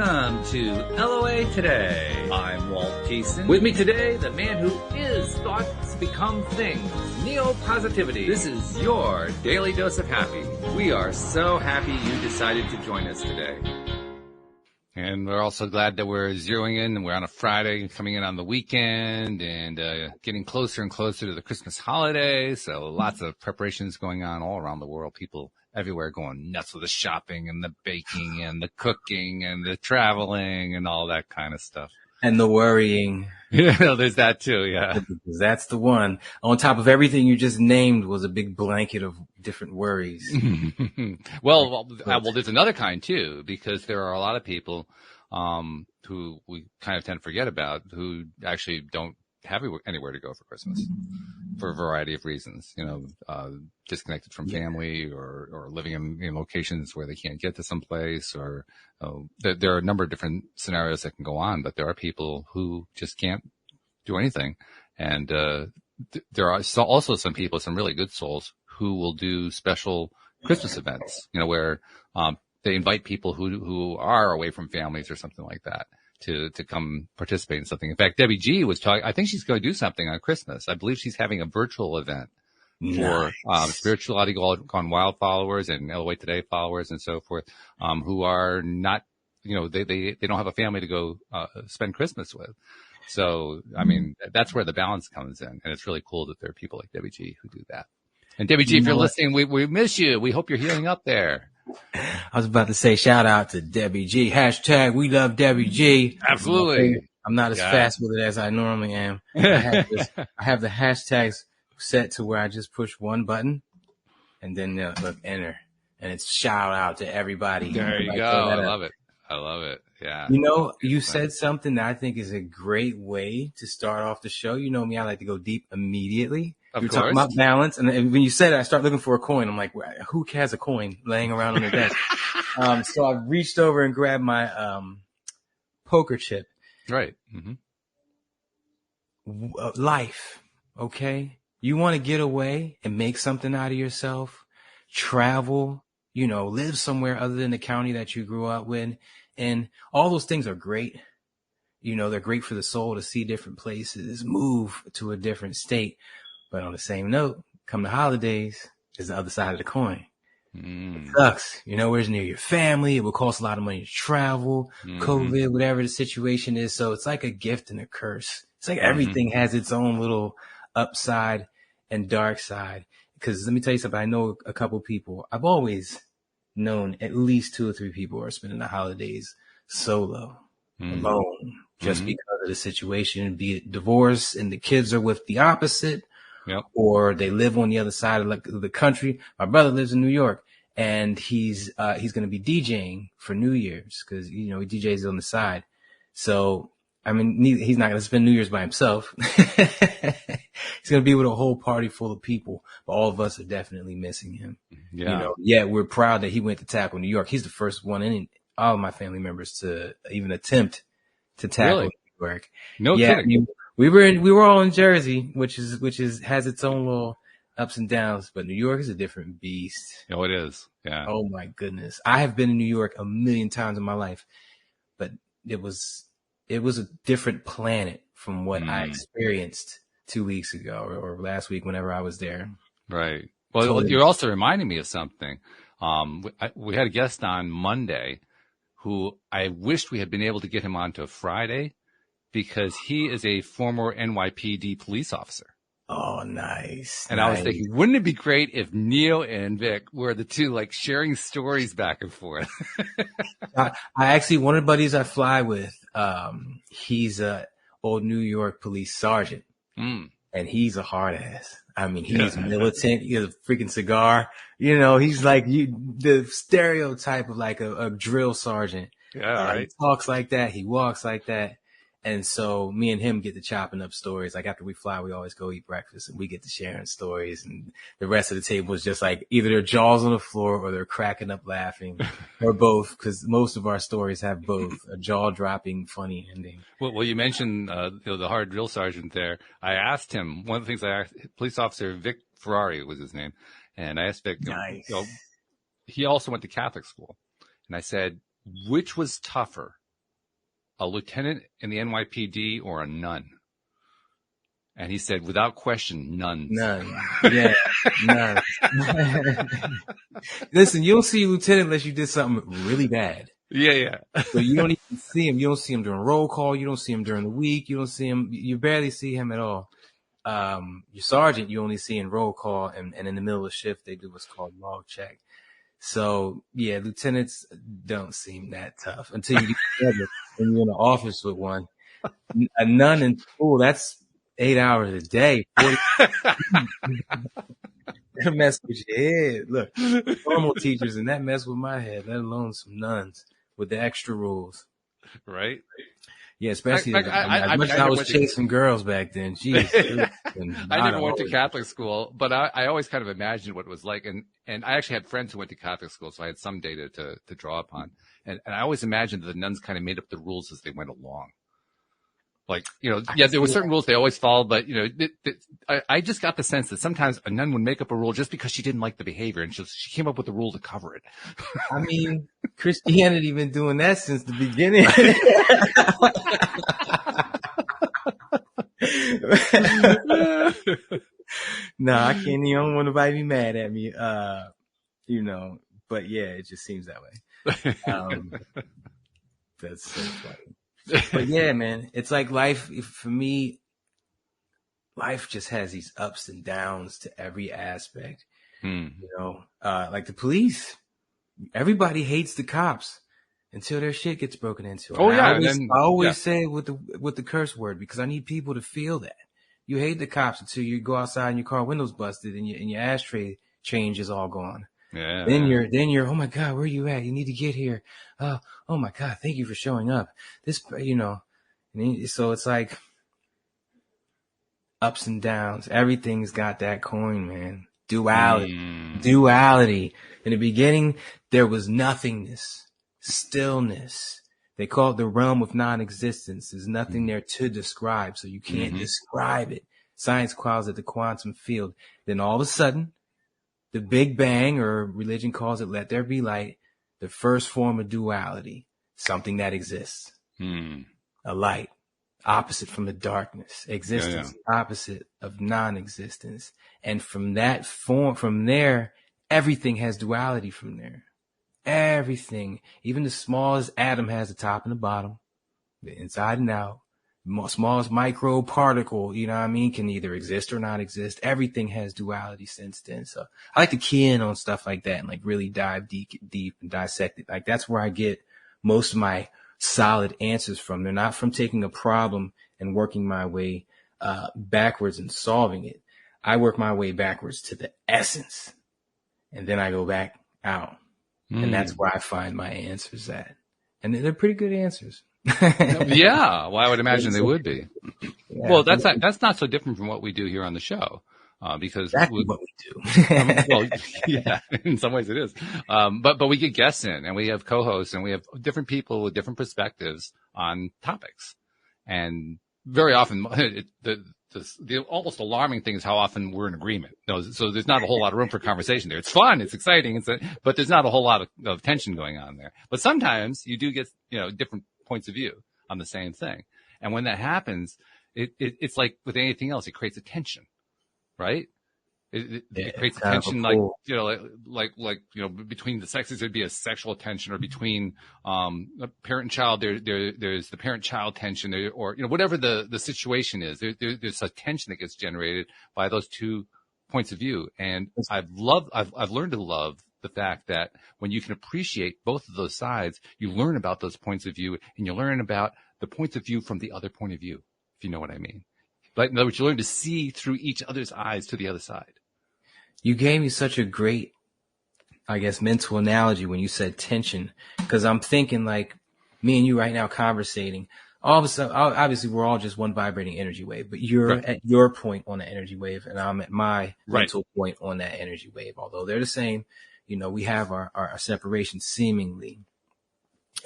Welcome to LOA Today. I'm Walt Keeson. With me today, the man who is thoughts become things, Neo Positivity. This is your daily dose of happy. We are so happy you decided to join us today. And we're also glad that we're zeroing in and we're on a Friday, coming in on the weekend and getting closer and closer to the Christmas holiday. So lots of preparations going on all around the world. People everywhere going nuts with the shopping and the baking and the cooking and the traveling and all that kind of stuff. And the worrying. Yeah, there's that too, yeah. Because that's the one. On top of everything you just named was a big blanket of different worries. Well, there's another kind too, because there are a lot of people who we kind of tend to forget about who actually don't have anywhere to go for Christmas for a variety of reasons, disconnected from family or living in locations where they can't get to someplace or there are a number of different scenarios that can go on, but there are people who just can't do anything. And there are also some people, some really good souls who will do special Christmas events, where they invite people who are away from families or something like that to come participate in something. In fact, Debbie G was talking, I think she's going to do something on Christmas. I believe she's having a virtual event for Spirituality Gone Wild followers and LOA Today followers and so forth, who are not, they don't have a family to go spend Christmas with. So, I mean, that's where the balance comes in. And it's really cool that there are people like Debbie G who do that. And Debbie G, if you're listening, we miss you. We hope you're healing up there. I was about to say shout out to Debbie G. Hashtag we love Debbie G. Absolutely. I'm not as fast with it as I normally am. I have the hashtags set to where I just push one button and then look enter. And it's shout out to everybody. There you go. I love it. I love it. Yeah. You said something that I think is a great way to start off the show. You know me, I like to go deep immediately. You're talking about balance. And when you said it, I start looking for a coin. I'm like, who has a coin laying around on their desk? So I reached over and grabbed my poker chip. Right. Mm-hmm. Life. Okay. You want to get away and make something out of yourself, travel, live somewhere other than the county that you grew up with. And all those things are great. They're great for the soul to see different places, move to a different state. But on the same note, come the holidays is the other side of the coin. It sucks. Where's near your family? It will cost a lot of money to travel, COVID, whatever the situation is. So it's like a gift and a curse. It's like everything has its own little upside and dark side. Because let me tell you something. I know a couple people. I've always known at least 2 or 3 people who are spending the holidays solo, alone, just because of the situation, be it divorce and the kids are with the opposite. Yep. Or they live on the other side of the country. My brother lives in New York, and he's going to be DJing for New Year's because he DJs on the side. So I mean, he's not going to spend New Year's by himself. He's going to be with a whole party full of people, but all of us are definitely missing him. Yeah. We're proud that he went to tackle New York. He's the first one in all of my family members to even attempt to tackle New York. No kidding. We were all in Jersey, which has its own little ups and downs, but New York is a different beast. Oh, it is. Yeah. Oh my goodness. I have been in New York a million times in my life, but it was a different planet from what I experienced 2 weeks ago or last week whenever I was there. Right. Well, totally. You're also reminding me of something. We had a guest on Monday who I wished we had been able to get him on to Friday, because he is a former NYPD police officer. Oh, nice. And I was thinking, wouldn't it be great if Neo and Vic were the two, like, sharing stories back and forth? I actually, one of the buddies I fly with, he's a old New York police sergeant, and he's a hard ass. I mean, he's militant. He has a freaking cigar. He's like the stereotype of like a drill sergeant. Yeah, right. He talks like that. He walks like that. And so me and him get to chopping up stories. Like after we fly, we always go eat breakfast and we get to sharing stories. And the rest of the table is just like either their jaws on the floor or they're cracking up laughing or both, because most of our stories have both a jaw dropping funny ending. Well, you mentioned the hard drill sergeant there. I asked him, one of the things I asked, police officer Vic Ferrari was his name. And I asked Vic, nice. He also went to Catholic school. And I said, which was tougher, a lieutenant in the NYPD or a nun? And he said, without question, nuns. None. Yeah, none. Listen, you don't see a lieutenant unless you did something really bad. Yeah. So you don't even see him. You don't see him during roll call. You don't see him during the week. You don't see him. You barely see him at all. Your sergeant, you only see in roll call, and in the middle of shift, they do what's called log check. So yeah, lieutenants don't seem that tough until you get together and you're in the office with one. A nun in school, that's 8 hours a day. 40 that mess with your head. Look, normal teachers, and that mess with my head, let alone some nuns with the extra rules. Right? Yeah, especially as much as I was chasing girls back then. Jeez. I never went to Catholic school, but I always kind of imagined what it was like. And I actually had friends who went to Catholic school, so I had some data to draw upon. And I always imagined that the nuns kind of made up the rules as they went along. Like, yeah, there were certain rules they always followed, but, I just got the sense that sometimes a nun would make up a rule just because she didn't like the behavior, and she came up with a rule to cover it. I mean, Christianity been doing that since the beginning. No, I can't even. I don't want nobody to be mad at me. But yeah, it just seems that way. That's so funny. But yeah, man, it's like life. For me, life just has these ups and downs to every aspect. Like the police. Everybody hates the cops until their shit gets broken into. Oh yeah, I always say with the curse word, because I need people to feel that. You hate the cops until you go outside and your car window's busted and your ashtray change is all gone. Yeah. Then you're, oh my God, where are you at? You need to get here. Oh my God, thank you for showing up. So it's like ups and downs. Everything's got that coin, man. Duality. In the beginning, there was nothingness, stillness. They call it the realm of non-existence. There's nothing there to describe, so you can't describe it. Science calls it the quantum field. Then all of a sudden, the Big Bang, or religion calls it let there be light, the first form of duality, something that exists. A light, opposite from the darkness. Existence, opposite of non-existence. And from that form, from there, everything has duality from there. Everything, even the smallest atom has a top and a bottom, the inside and out. Smallest micro particle, can either exist or not exist. Everything has duality since then. So I like to key in on stuff like that and like really dive deep and dissect it. Like that's where I get most of my solid answers from. They're not from taking a problem and working my way backwards and solving it. I work my way backwards to the essence, and then I go back out. And that's where I find my answers at. And they're pretty good answers. Yeah. Well, I would imagine they would be. Yeah, well, that's not so different from what we do here on the show. Because exactly what we do. Well, yeah, in some ways it is. But we get guests in, and we have co-hosts, and we have different people with different perspectives on topics. And very often the almost alarming thing is how often we're in agreement. So there's not a whole lot of room for conversation there. It's fun, it's exciting, but there's not a whole lot of tension going on there. But sometimes you do get, different points of view on the same thing. And when that happens, it's like with anything else, it creates a tension, right? It creates a tension, between the sexes, there'd be a sexual tension, or between, a parent and child, there's the parent-child tension, or whatever the situation is. There's a tension that gets generated by those two points of view. And I've learned to love the fact that when you can appreciate both of those sides, you learn about those points of view, and you learn about the points of view from the other point of view, if you know what I mean. But in other words, you learn to see through each other's eyes to the other side. You gave me such a great, I guess, mental analogy when you said tension, because I'm thinking like me and you right now conversating. All of a sudden, obviously, we're all just one vibrating energy wave, but you're at your point on the energy wave, and I'm at my mental point on that energy wave. Although they're the same, we have our separation seemingly.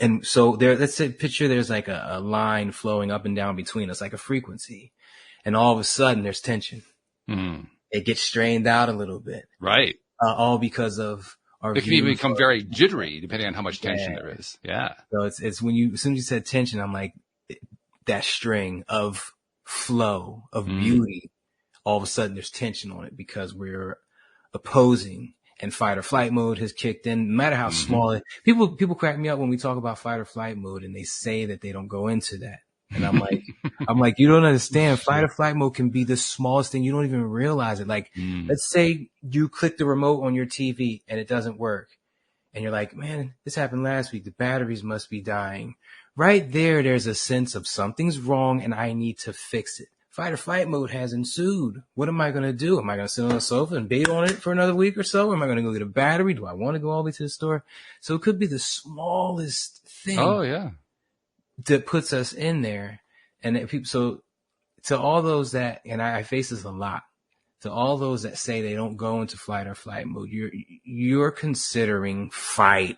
And so let's say picture there's like a line flowing up and down between us, like a frequency, and all of a sudden there's tension. It gets strained out a little bit. Right. All because of our It can even become very jittery depending on how much tension there is. Yeah. So it's as soon as you said tension, I'm like, that string of flow, of beauty, all of a sudden there's tension on it because we're opposing, and fight or flight mode has kicked in. No matter how small it, people crack me up when we talk about fight or flight mode and they say that they don't go into that. And I'm like, you don't understand. Fight or flight mode can be the smallest thing. You don't even realize it. Like, let's say you click the remote on your TV and it doesn't work. And you're like, man, this happened last week. The batteries must be dying. Right there, there's a sense of something's wrong and I need to fix it. Fight or flight mode has ensued. What am I going to do? Am I going to sit on the sofa and bait on it for another week or so? Or am I going to go get a battery? Do I want to go all the way to the store? So it could be the smallest thing. Oh, yeah. That puts us in there. And people, so to all those that, and I face this a lot, to all those that say they don't go into flight or flight mode, you're considering fight.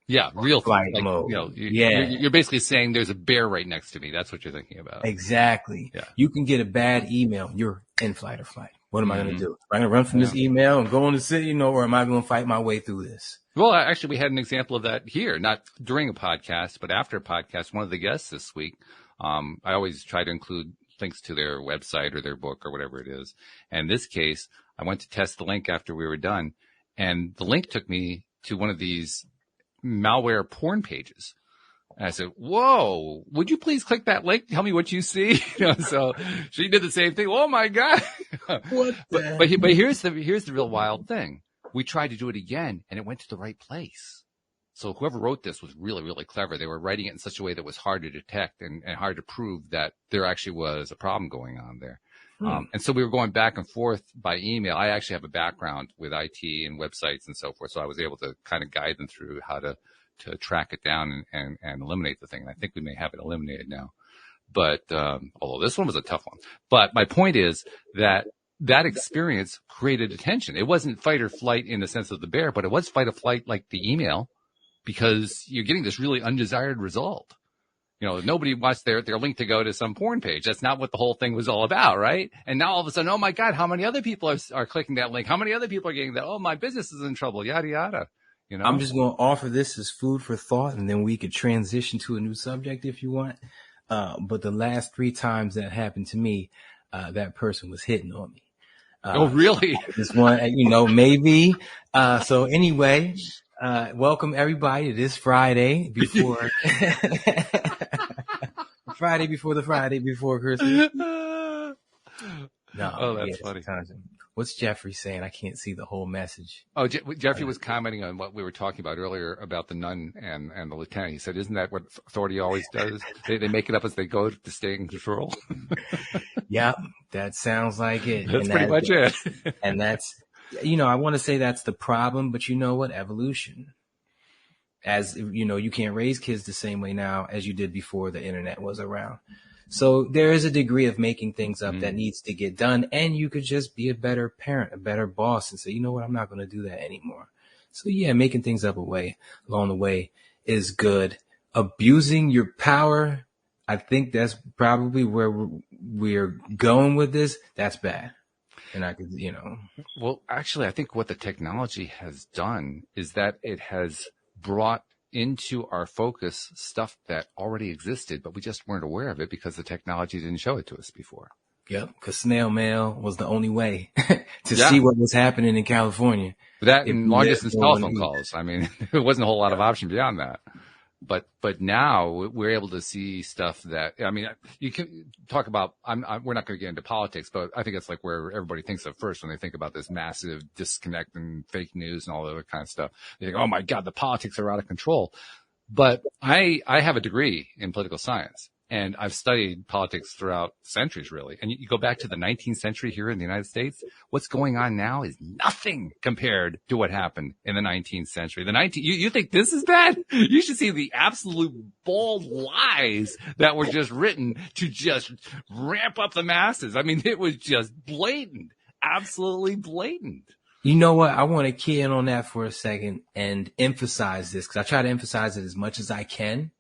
Yeah, real flight like, mode. You know, you're basically saying there's a bear right next to me. That's what you're thinking about. Exactly. Yeah. You can get a bad email. You're in flight or flight. What am I going to do? Am I going to run from this email and go on the city, or am I going to fight my way through this? Well, actually, we had an example of that here, not during a podcast, but after a podcast. One of the guests this week, I always try to include links to their website or their book or whatever it is. And in this case, I went to test the link after we were done, and the link took me to one of these malware porn pages. And I said, whoa, would you please click that link? Tell me what you see. So she did the same thing. Oh my God. But here's the real wild thing. We tried to do it again and it went to the right place. So whoever wrote this was really, really clever. They were writing it in such a way that was hard to detect and hard to prove that there actually was a problem going on there. And so we were going back and forth by email. I actually have a background with IT and websites and so forth. So I was able to kind of guide them through how to track it down and eliminate the thing. And I think we may have it eliminated now. But, although this one was a tough one. But my point is that experience created attention. It wasn't fight or flight in the sense of the bear, but it was fight or flight like the email, because you're getting this really undesired result. Nobody wants their link to go to some porn page. That's not what the whole thing was all about, right? And now all of a sudden, oh my God, how many other people are clicking that link? How many other people are getting that? Oh, my business is in trouble, yada, yada. I'm just going to offer this as food for thought, and then we could transition to a new subject if you want. But the last 3 times that happened to me, that person was hitting on me. Oh, really? This one, maybe. So anyway, welcome everybody to this Friday before Friday before Christmas. No, that's funny. What's Jeffrey saying? I can't see the whole message. Oh, Jeffrey was commenting on what we were talking about earlier about the nun and the lieutenant. He said, isn't that what authority always does? They make it up as they go to stay in control. Yeah, that sounds like it. That's pretty much it. And that's, I want to say that's the problem, but you know what? Evolution. As you can't raise kids the same way now as you did before the internet was around. So there is a degree of making things up that needs to get done. And you could just be a better parent, a better boss, and say, you know what? I'm not going to do that anymore. So yeah, making things up along the way is good. Abusing your power, I think that's probably where we're going with this. That's bad. And I could, Well, actually, I think what the technology has done is that it has brought into our focus stuff that already existed, but we just weren't aware of it because the technology didn't show it to us before. Yep, because snail mail was the only way to see what was happening in California. That and long distance telephone calls. I mean, there wasn't a whole lot of option beyond that. But now we're able to see stuff that, I mean, you can talk about, we're not going to get into politics, but I think it's like where everybody thinks of first when they think about this massive disconnect and fake news and all that kind of stuff. They think, oh my God, the politics are out of control. But I have a degree in political science, and I've studied politics throughout centuries, really. And you go back to the 19th century here in the United States, what's going on now is nothing compared to what happened in the 19th century. You think this is bad? You should see the absolute bold lies that were just written to just ramp up the masses. I mean, it was just blatant, absolutely blatant. You know what? I want to key in on that for a second and emphasize this, because I try to emphasize it as much as I can,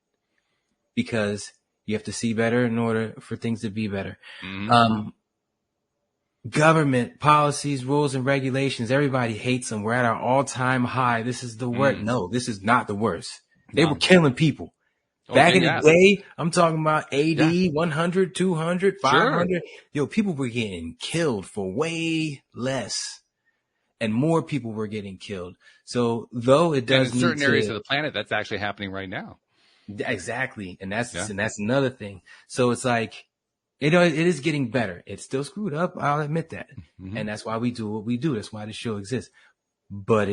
because you have to see better in order for things to be better. Government policies, rules, and regulations, everybody hates them. We're at our all-time high. This is the worst. No, this is not the worst. They were killing people. Back in the yes. day, I'm talking about AD, Yeah. 100, 200, Sure. 500. Yo, people were getting killed for way less. And more people were getting killed. So though it And does in certain need areas to, of the planet, that's actually happening right now. exactly. And that's Yeah. another thing. So it's like, it is getting better. It's still screwed up. I'll admit that. Mhm. And that's why we do what we do. That's why the show exists. But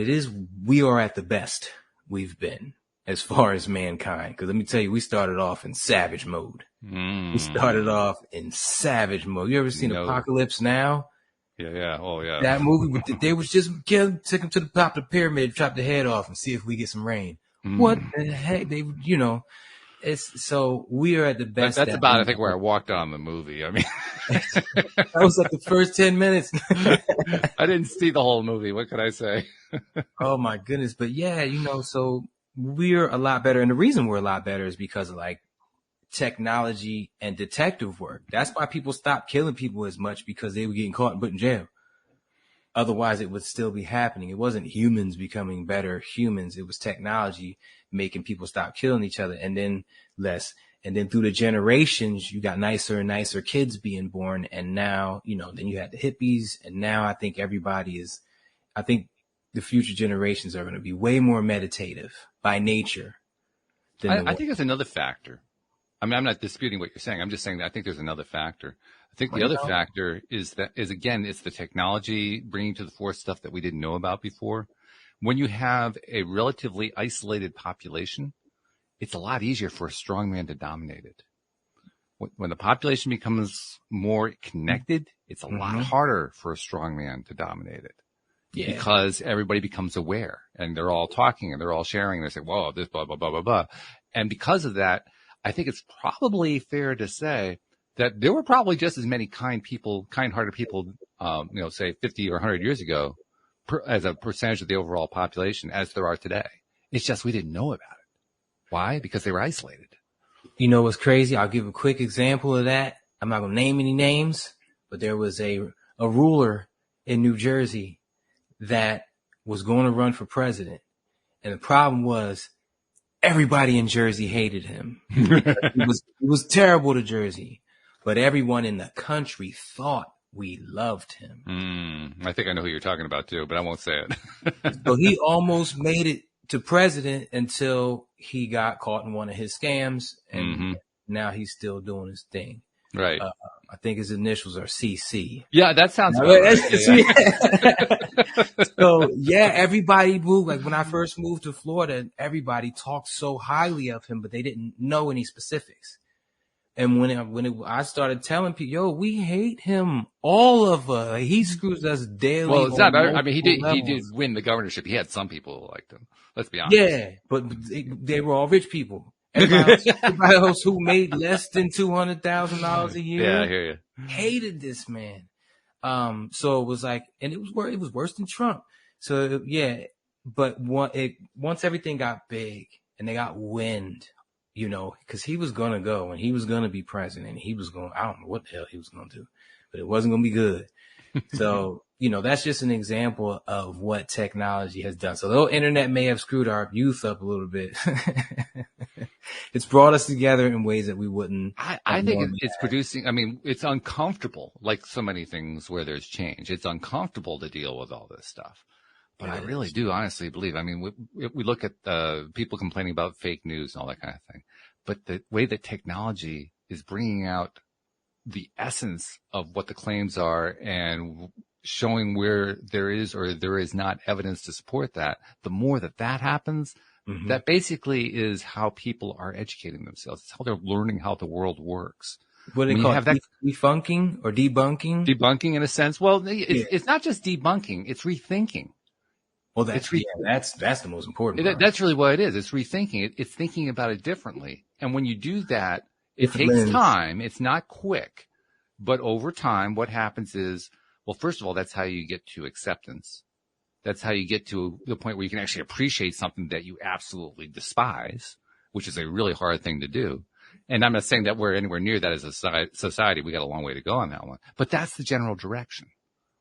we are at the best we've been as far as mankind. Cause let me tell you, we started off in savage mode. We started off in savage mode. You ever seen No. Apocalypse Now? Yeah. Oh, yeah. That movie, they was just took him to the top of the pyramid, chop the head off, and see if we get some rain. What the heck? They, it's so we are at the best. That's about, I think, where I walked on the movie. I mean, that was like the first 10 minutes. I didn't see the whole movie. What could I say? Oh my goodness. But yeah, so we're a lot better. And the reason we're a lot better is because of like technology and detective work. That's why people stopped killing people as much, because they were getting caught and put in jail. Otherwise, it would still be happening. It wasn't humans becoming better humans. It was technology making people stop killing each other, and then less. And then through the generations, you got nicer and nicer kids being born. And now, then you had the hippies. And now I think I think the future generations are going to be way more meditative by nature. I think there's another factor. I mean, I'm not disputing what you're saying. I'm just saying that I think there's another factor. I think the other factor is again, it's the technology bringing to the fore stuff that we didn't know about before. When you have a relatively isolated population, it's a lot easier for a strong man to dominate it. When the population becomes more connected, it's a lot harder for a strong man to dominate it. Yeah. Because everybody becomes aware and they're all talking and they're all sharing. They say, whoa, this, blah, blah, blah, blah, blah. And because of that, I think it's probably fair to say that there were probably just as many kind-hearted people, say 50 or 100 years ago, as a percentage of the overall population as there are today. It's just we didn't know about it. Why? Because they were isolated. You know what's crazy? I'll give a quick example of that. I'm not going to name any names, but there was a ruler in New Jersey that was going to run for president. And the problem was everybody in Jersey hated him. It was terrible to Jersey, but everyone in the country thought we loved him. I think I know who you're talking about too, but I won't say it. So he almost made it to president until he got caught in one of his scams, and now he's still doing his thing. Right. I think his initials are CC. Yeah, that sounds about right. So yeah, everybody moved. Like when I first moved to Florida, everybody talked so highly of him, but they didn't know any specifics. And when I started telling people, yo, we hate him, all of us. Like, he screws us daily. Well, it's not. I mean, he did win the governorship. He had some people who liked him. Let's be honest. Yeah, but they were all rich people. Everybody else who made less than $200,000 a year, yeah, I hear you, hated this man. So it was like, and it was worse than Trump. So yeah, but once everything got big and they got wind, because he was gonna go and he was gonna be president. And he was going, I don't know what the hell he was gonna do, but it wasn't gonna be good. So that's just an example of what technology has done. So though internet may have screwed our youth up a little bit, it's brought us together in ways that we wouldn't. I think it's producing. I mean, it's uncomfortable, like so many things where there's change. It's uncomfortable to deal with all this stuff. But I really do honestly believe. I mean, we look at people complaining about fake news and all that kind of thing, but the way that technology is bringing out the essence of what the claims are and showing where there is or there is not evidence to support that, the more that happens, that basically is how people are educating themselves. It's how they're learning how the world works. What do they call it? Defunking or debunking? Debunking in a sense. Well, it's not just debunking, it's rethinking. Well, that's the most important part. That's really what it is. It's rethinking. It's thinking about it differently. And when you do that, it takes time. It's not quick. But over time, what happens is, well, first of all, that's how you get to acceptance. That's how you get to the point where you can actually appreciate something that you absolutely despise, which is a really hard thing to do. And I'm not saying that we're anywhere near that as a society. We got a long way to go on that one. But that's the general direction.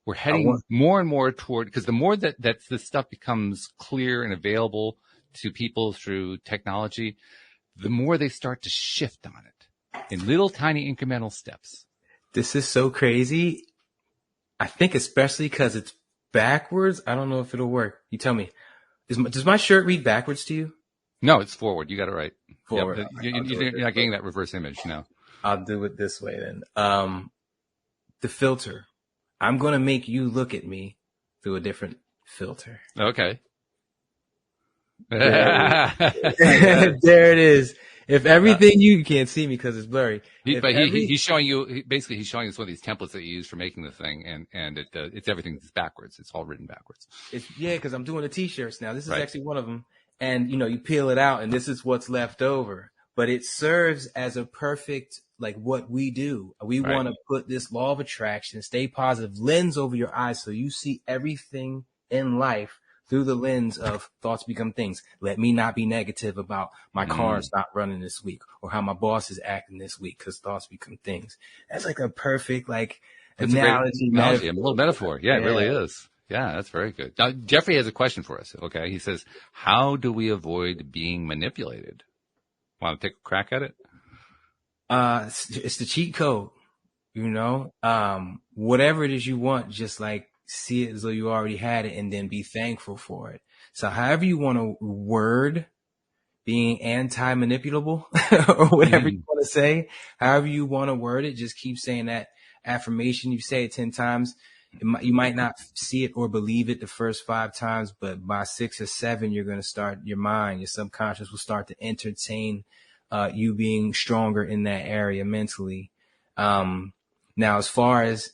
We're heading more and more toward, because the more that this stuff becomes clear and available to people through technology, the more they start to shift on it in little tiny incremental steps. This is so crazy. I think especially because it's backwards. I don't know if it'll work. You tell me. Does my shirt read backwards to you? No, it's forward. You got it right. Forward. Yep. You're not getting that reverse image. No. I'll do it this way then. The filter. I'm going to make you look at me through a different filter. Okay. There it is. If everything you can't see me because it's blurry. He's showing you basically he's showing us one of these templates that you use for making the thing, and it's everything that's backwards. It's all written backwards. Because I'm doing the t-shirts now. This is right. actually one of them, and you peel it out, and this is what's left over. But it serves as a perfect what we do. We right. want to put this law of attraction, stay positive lens over your eyes, so you see everything in life through the lens of thoughts become things. Let me not be negative about my car's not running this week or how my boss is acting this week because thoughts become things. That's like a perfect analogy. A little metaphor. Yeah, it really is. Yeah, that's very good. Now, Jeffrey has a question for us. Okay. He says, how do we avoid being manipulated? Want to take a crack at it? It's the cheat code, whatever it is you want, just see it as though you already had it and then be thankful for it. So however you want to word being anti-manipulable or whatever you want to say, however you want to word it, just keep saying that affirmation. You say it 10 times. You might not see it or believe it the first 5 times, but by 6 or 7, you're going to start your subconscious will start to entertain you being stronger in that area mentally. Now, as far as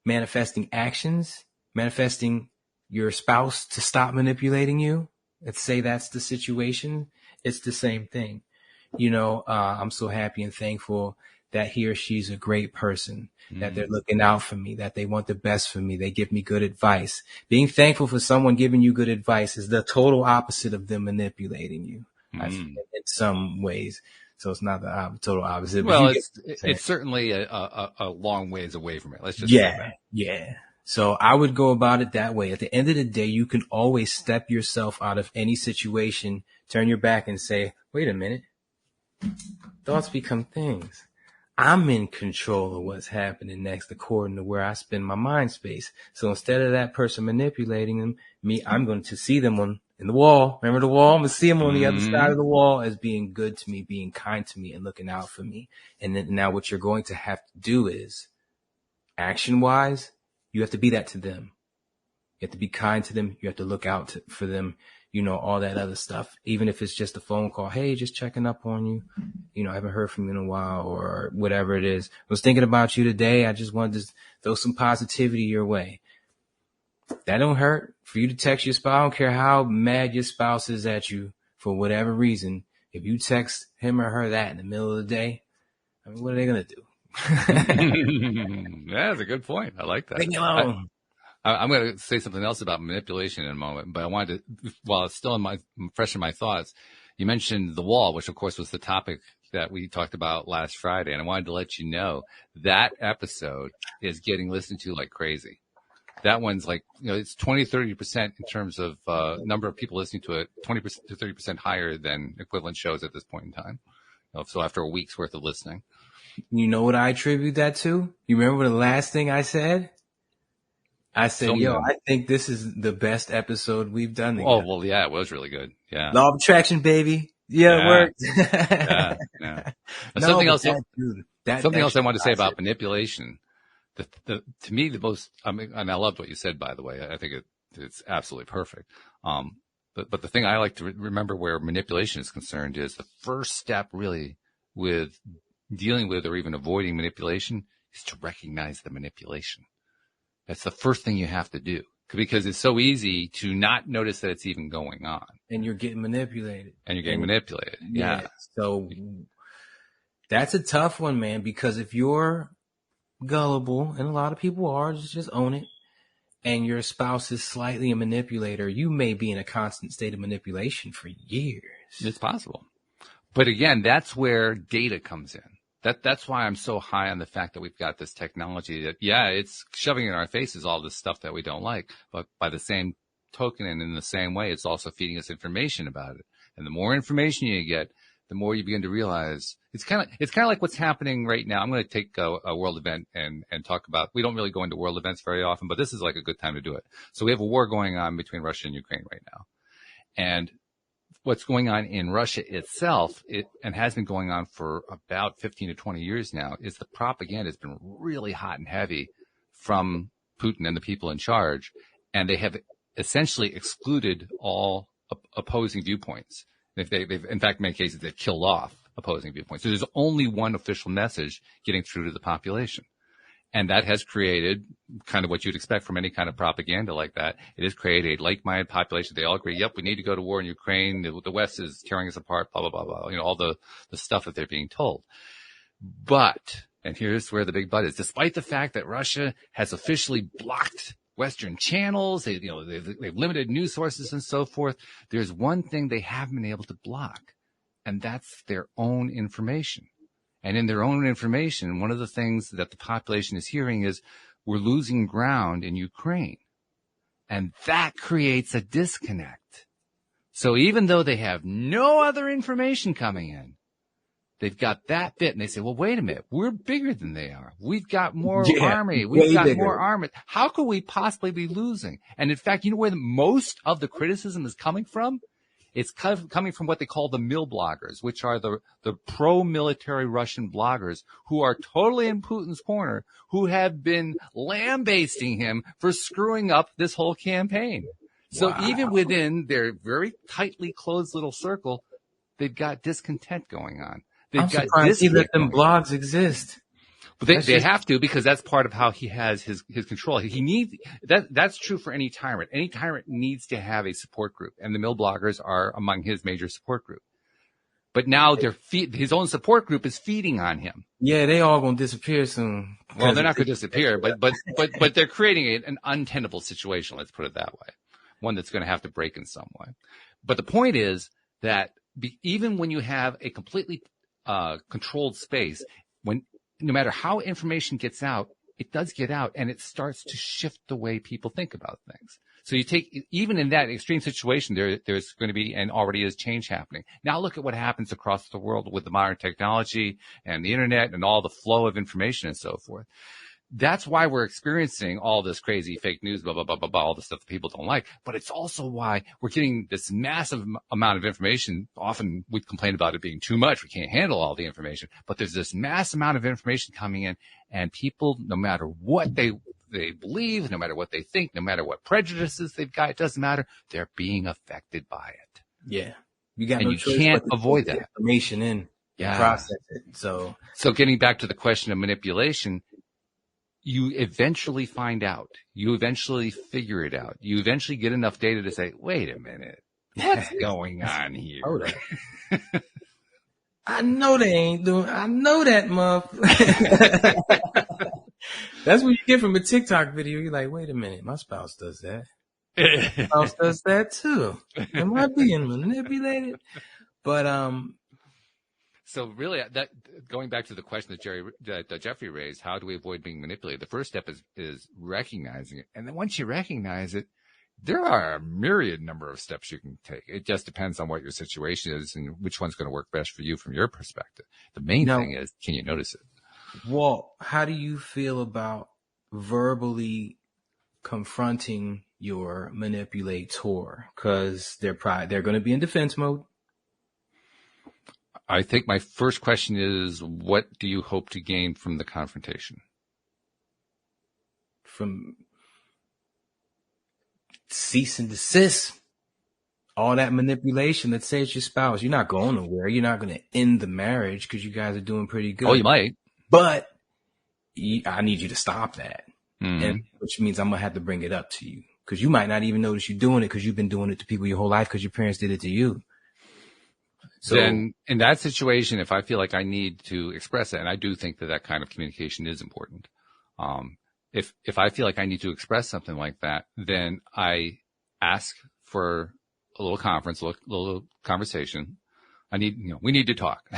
manifesting actions, manifesting your spouse to stop manipulating you, let's say that's the situation, it's the same thing. I'm so happy and thankful that he or she's a great person, that they're looking out for me, that they want the best for me. They give me good advice. Being thankful for someone giving you good advice is the total opposite of them manipulating you in some ways. So it's not the total opposite. Well, it's certainly a long ways away from it. Let's just say that. Yeah. So I would go about it that way. At the end of the day, you can always step yourself out of any situation, turn your back and say, wait a minute. Thoughts become things. I'm in control of what's happening next according to where I spend my mind space. So instead of that person manipulating me, I'm going to see them in the wall. Remember the wall? I'm going to see them on the other side of the wall as being good to me, being kind to me, and looking out for me. And then now what you're going to have to do is, action-wise, you have to be that to them. You have to be kind to them. You have to look out for them, all that other stuff. Even if it's just a phone call, hey, just checking up on you. I haven't heard from you in a while or whatever it is. I was thinking about you today. I just wanted to throw some positivity your way. That don't hurt for you to text your spouse. I don't care how mad your spouse is at you for whatever reason. If you text him or her that in the middle of the day, what are they going to do? Yeah, that's a good point. I like that. Leave me alone. I'm going to say something else about manipulation in a moment, but I wanted to, while it's still fresh in my thoughts, you mentioned the wall, which of course was the topic that we talked about last Friday. And I wanted to let you know that episode is getting listened to like crazy. That one's it's 20-30% in terms of number of people listening to it, 20% to 30% higher than equivalent shows at this point in time. So after a week's worth of listening. You know what I attribute that to? You remember the last thing I said? I said, I think this is the best episode we've done together. Oh, well, yeah, it was really good. Yeah. Law of attraction, baby. Yeah, it worked. Yeah. Something else I wanted to say about manipulation. To me, the most, and I loved what you said, by the way. I think it's absolutely perfect. But the thing I like to remember where manipulation is concerned is the first step really with dealing with or even avoiding manipulation is to recognize the manipulation. That's the first thing you have to do because it's so easy to not notice that it's even going on. And you're getting manipulated. Yeah. So that's a tough one, man, because if you're gullible, and a lot of people are, just own it, and your spouse is slightly a manipulator, you may be in a constant state of manipulation for years. It's possible. But again, that's where data comes in. That's why I'm so high on the fact that we've got this technology that, it's shoving in our faces all this stuff that we don't like. But by the same token and in the same way, it's also feeding us information about it. And the more information you get, the more you begin to realize it's kind of like what's happening right now. I'm going to take a world event and talk about, we don't really go into world events very often, but this is like a good time to do it. So we have a war going on between Russia and Ukraine right now. And what's going on in Russia itself, and has been going on for about 15 to 20 years now, is the propaganda has been really hot and heavy from Putin and the people in charge. And they have essentially excluded all opposing viewpoints. They've in fact, in many cases, they've killed off opposing viewpoints. So there's only one official message getting through to the population. And that has created kind of what you'd expect from any kind of propaganda like that. It has created a like-minded population. They all agree, yep, we need to go to war in Ukraine. The West is tearing us apart, blah, blah, blah, blah. You know, all the stuff that they're being told. But, and here's where the big but is, despite the fact that Russia has officially blocked Western channels, they've limited news sources and so forth, there's one thing they haven't been able to block, and that's their own information. And in their own information, one of the things that the population is hearing is we're losing ground in Ukraine. And that creates a disconnect. So even though they have no other information coming in, they've got that bit, and they say, well, wait a minute, we're bigger than they are. We've got more army. We've got more armor. How could we possibly be losing? And in fact, you know where most of the criticism is coming from? It's coming from what they call the mill bloggers, which are the pro-military Russian bloggers who are totally in Putin's corner, who have been lambasting him for screwing up this whole campaign. So even within their very tightly closed little circle, they've got discontent going on. I'm surprised he let them blogs exist. But they have to, because that's part of how he has his control. He needs that's true for any tyrant. Any tyrant needs to have a support group, and the mill bloggers are among his major support group. But now his own support group is feeding on him. Yeah, they all gonna disappear soon. Well, they're not gonna disappear, but they're creating an untenable situation. Let's put it that way, one that's going to have to break in some way. But the point is that even when you have a completely controlled space, no matter how information gets out, it does get out, and it starts to shift the way people think about things. So even in that extreme situation, there's going to be, and already is, change happening. Now look at what happens across the world with the modern technology and the internet and all the flow of information and so forth. That's why we're experiencing all this crazy fake news, blah, blah, blah, blah, blah, all the stuff that people don't like. But it's also why we're getting this massive amount of information. Often we complain about it being too much. We can't handle all the information. But there's this mass amount of information coming in, and people, no matter what they believe, no matter what they think, no matter what prejudices they've got, it doesn't matter. They're being affected by it. Yeah. You can't avoid that. Information in. Yeah. Process it. So getting back to the question of manipulation, you eventually find out. You eventually figure it out. You eventually get enough data to say, wait a minute, what's going on here? Hold on. I know they ain't doing, I know that motherfucker. That's what you get from a TikTok video. You're like, wait a minute, my spouse does that. My spouse does that too. Am I being manipulated? But, so really, that going back to the question that Jeffrey raised, how do we avoid being manipulated? The first step is recognizing it, and then once you recognize it, there are a myriad number of steps you can take. It just depends on what your situation is and which one's going to work best for you from your perspective. The main thing is, can you notice it? Walt, how do you feel about verbally confronting your manipulator? Because they're going to be in defense mode. I think my first question is, what do you hope to gain from the confrontation? From cease and desist. All that manipulation. Let's say it's your spouse. You're not going nowhere. You're not going to end the marriage because you guys are doing pretty good. Oh, you might. But I need you to stop that. And which means I'm going to have to bring it up to you. Because you might not even notice you're doing it because you've been doing it to people your whole life because your parents did it to you. So then in that situation, if I feel like I need to express it, and I do think that kind of communication is important. If I feel like I need to express something like that, then I ask for a little conference, a little conversation. We need to talk.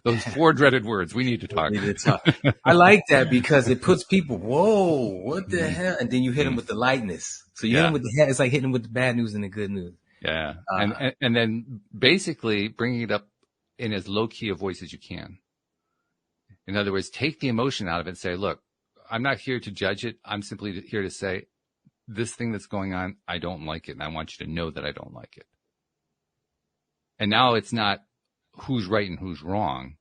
Those 4 dreaded words. We need to talk. We need to talk. I like that because it puts people, whoa, what the hell? And then you hit them with the lightness. So you hit them with the head. It's like hitting them with the bad news and the good news. Yeah. And then basically bringing it up in as low key a voice as you can. In other words, take the emotion out of it and say, look, I'm not here to judge it. I'm simply here to say, this thing that's going on, I don't like it. And I want you to know that I don't like it. And now it's not who's right and who's wrong.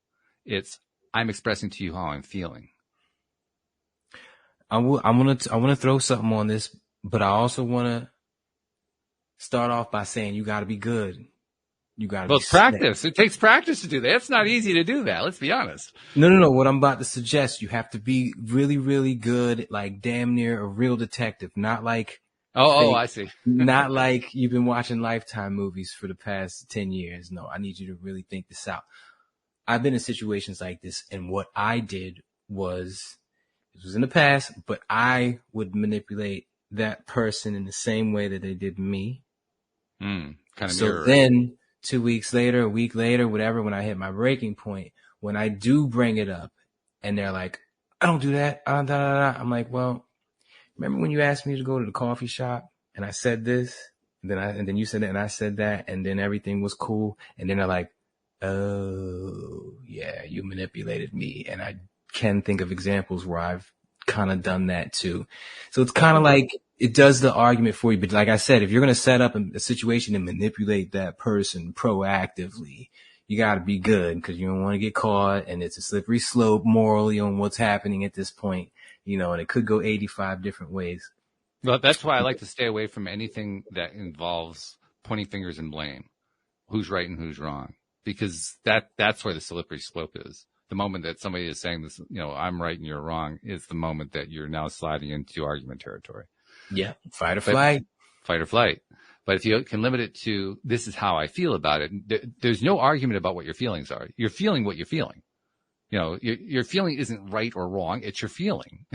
It's I'm expressing to you how I'm feeling. I want to throw something on this, but I also want to start off by saying you got to be good. You got to Well, be practice. It takes practice to do that. It's not easy to do that. Let's be honest. No. What I'm about to suggest, you have to be really, really good, like damn near a real detective, not like Oh, I see. not like you've been watching Lifetime movies for the past 10 years. No, I need you to really think this out. I've been in situations like this, and what I did was, this was in the past, but I would manipulate that person in the same way that they did me. Kind of So mirror. then 2 weeks later, a week later, whatever, when I hit my breaking point, when I do bring it up and they're like, I don't do that. I'm like, well, remember when you asked me to go to the coffee shop and I said this, and then you said that and I said that, and then everything was cool. And then they're like, oh yeah, you manipulated me. And I can think of examples where I've kind of done that too. So it's kind of like, it does the argument for you. But like I said, if you're going to set up a situation and manipulate that person proactively, you got to be good, because you don't want to get caught, and it's a slippery slope morally on what's happening at this point, and it could go 85 different ways. Well, that's why I like to stay away from anything that involves pointing fingers and blame. Who's right and who's wrong? Because that's where the slippery slope is. The moment that somebody is saying this, I'm right and you're wrong, is the moment that you're now sliding into argument territory. Yeah. Fight or flight. Fight or flight. But if you can limit it to, this is how I feel about it, there's no argument about what your feelings are. You're feeling what you're feeling. Your feeling isn't right or wrong. It's your feeling.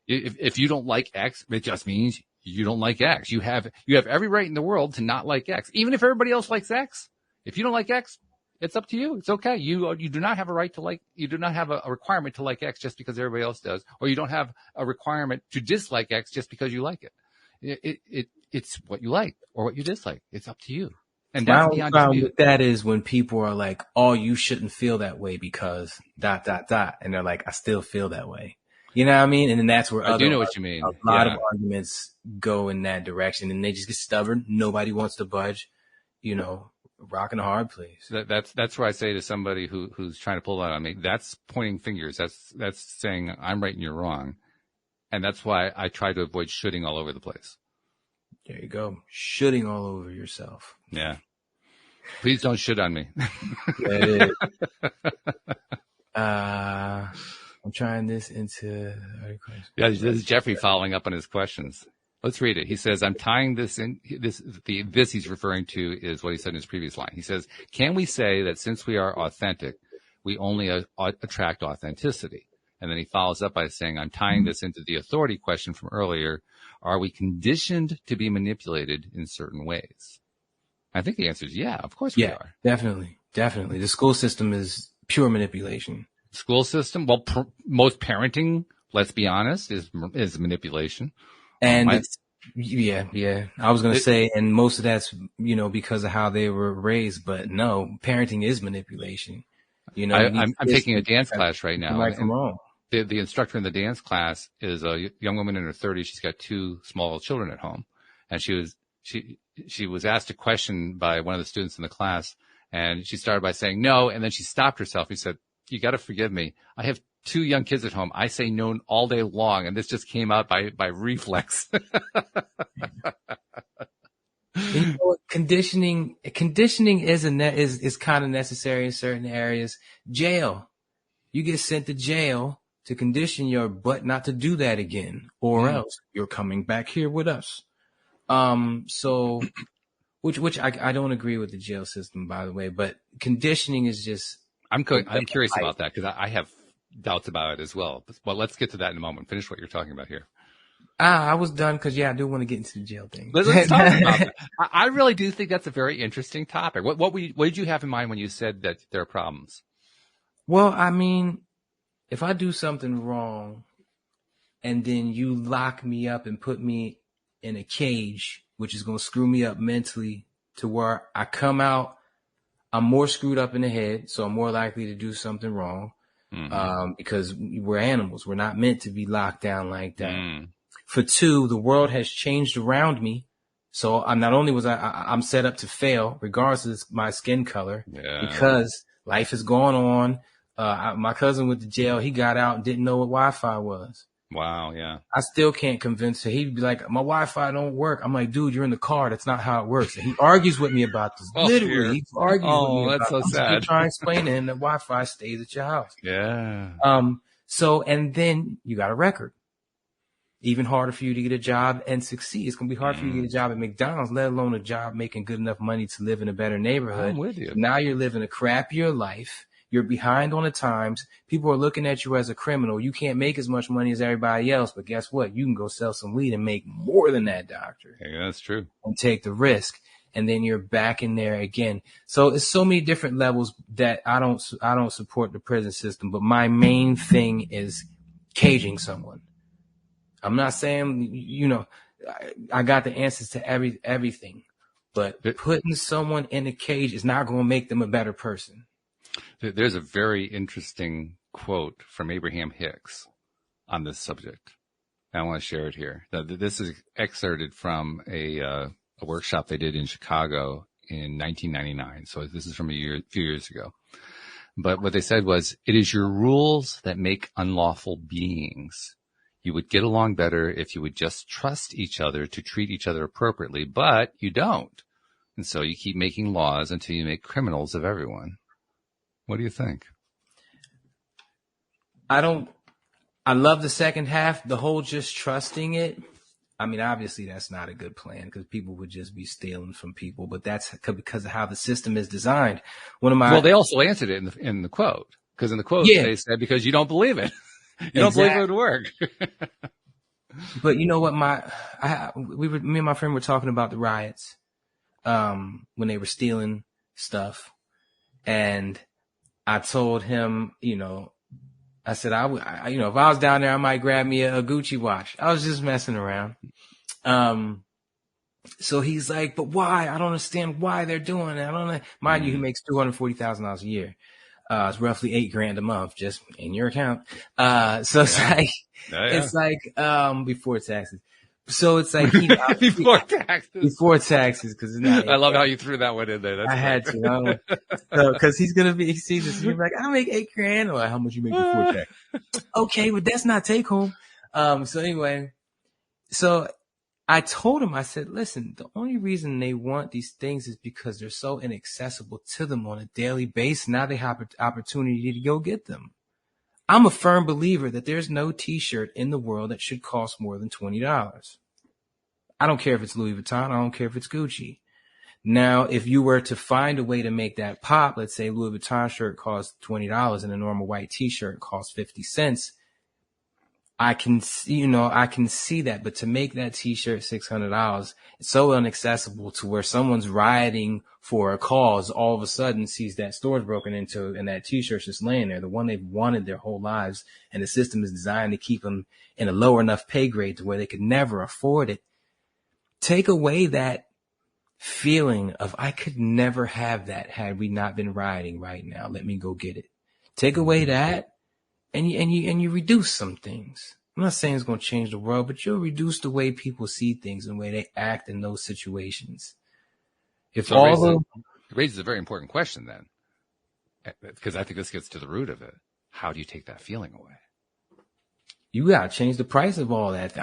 If you don't like X, it just means you don't like X. You have every right in the world to not like X. Even if everybody else likes X, if you don't like X, it's up to you. It's okay. You do not have a right to like, you do not have a requirement to like X just because everybody else does, or you don't have a requirement to dislike X just because you like it. It's what you like or what you dislike. It's up to you. And that's my problem with that is when people are like, oh, you shouldn't feel that way because ... And they're like, I still feel that way. You know what I mean? And then that's where I do know what you mean. A lot of arguments go in that direction, and they just get stubborn. Nobody wants to budge, rocking a hard place. That's where I say to somebody who's trying to pull that on me, that's pointing fingers. That's saying I'm right and you're wrong. And that's why I try to avoid shooting all over the place. There you go. Shooting all over yourself. Yeah. Please don't shit on me. Yeah, it is. I'm trying this into. Yeah, this is Jeffrey following up on his questions. Let's read it. He says, I'm tying this in. This he's referring to is what he said in his previous line. He says, can we say that since we are authentic, we only attract authenticity? And then he follows up by saying, I'm tying this into the authority question from earlier. Are we conditioned to be manipulated in certain ways? I think the answer is yeah, of course we are. Definitely. The school system is pure manipulation. School system? Well, most parenting, let's be honest, is manipulation. And I was going to say, and most of that's, because of how they were raised, but no, parenting is manipulation. I'm taking a dance class right now. Right from wrong. The instructor in the dance class is a young woman in her 30s. She's got 2 small children at home. And she was asked a question by one of the students in the class, and she started by saying no, and then she stopped herself. She said, you got to forgive me. I have 2 young kids at home. I say no all day long, and this just came out by reflex. Conditioning is kind of necessary in certain areas. Jail. You get sent to jail to condition your butt not to do that again, or else you're coming back here with us. So, which I don't agree with the jail system, by the way, but conditioning is just. I'm curious about that because I have doubts about it as well. But let's get to that in a moment. Finish what you're talking about here. I was done because I do want to get into the jail thing. Let's talk about that. I really do think that's a very interesting topic. What did you have in mind when you said that there are problems? Well, I mean, if I do something wrong and then you lock me up and put me in a cage, which is going to screw me up mentally to where I come out, I'm more screwed up in the head, so I'm more likely to do something wrong. Because we're animals. We're not meant to be locked down like that. For two, the world has changed around me. So I'm not only I'm set up to fail regardless of my skin color because life has gone on. My cousin went to jail. He got out and didn't know what Wi-Fi was. Wow. Yeah. I still can't convince her. He'd be like, my Wi-Fi don't work. I'm like, dude, you're in the car. That's not how it works. And he argues with me about this. Literally, he argues with me about that's so sad. I'm trying to explain to him that Wi-Fi stays at your house. Yeah. So, and then you got a record. Even harder for you to get a job and succeed. It's going to be hard for you to get a job at McDonald's, let alone a job making good enough money to live in a better neighborhood. I'm with you. Now you're living a crappier life. You're behind on the times. People are looking at you as a criminal. You can't make as much money as everybody else, but guess what? You can go sell some weed and make more than that doctor. Yeah, that's true. And take the risk. And then you're back in there again. So it's so many different levels that I don't support the prison system. But my main thing is caging someone. I'm not saying, you know, I got the answers to everything, but putting someone in a cage is not going to make them a better person. There's a very interesting quote from Abraham Hicks on this subject. I want to share it here. This is excerpted from a workshop they did in Chicago in 1999. So this is from a few years ago. But what they said was, it is your rules that make unlawful beings. You would get along better if you would just trust each other to treat each other appropriately, but you don't. And so you keep making laws until you make criminals of everyone. What do you think? I love the second half, the whole just trusting it. I mean, obviously that's not a good plan because people would just be stealing from people, but that's because of how the system is designed. Well, they also answered it in the quote, because in the quote they said, because you don't believe it. You don't believe it would work. But you know what? Me and my friend were talking about the riots, when they were stealing stuff. And I told him, you know, I said, you know, if I was down there, I might grab me a Gucci watch. I was just messing around. So he's like, but why? I don't understand why they're doing it. I don't know. Mind you, he makes $240,000 a year. It's roughly $8,000 a month just in your account. So it's it's like, before taxes. So it's like before taxes, because I love how you threw that one in there. That's had to, because he's gonna he sees this, he's gonna be like, I make $8,000, or how much you make before tax? Okay, but that's not take home. So anyway, so I told him, I said, listen, the only reason they want these things is because they're so inaccessible to them on a daily basis. Now they have an opportunity to go get them. I'm a firm believer that there's no t-shirt in the world that should cost more than $20. I don't care if it's Louis Vuitton. I don't care if it's Gucci. Now, if you were to find a way to make that pop, let's say Louis Vuitton shirt costs $20 and a normal white t-shirt costs 50 cents. I can see that, but to make that t-shirt $600, it's so inaccessible to where someone's rioting for a cause all of a sudden sees that store's broken into and that t-shirt's just laying there, the one they've wanted their whole lives, and the system is designed to keep them in a lower enough pay grade to where they could never afford it. Take away that feeling of, I could never have that had we not been rioting right now. Let me go get it. Take away that. And you reduce some things. I'm not saying it's going to change the world, but you'll reduce the way people see things and the way they act in those situations. If it raises a very important question then, because I think this gets to the root of it. How do you take that feeling away? You got to change the price of all that.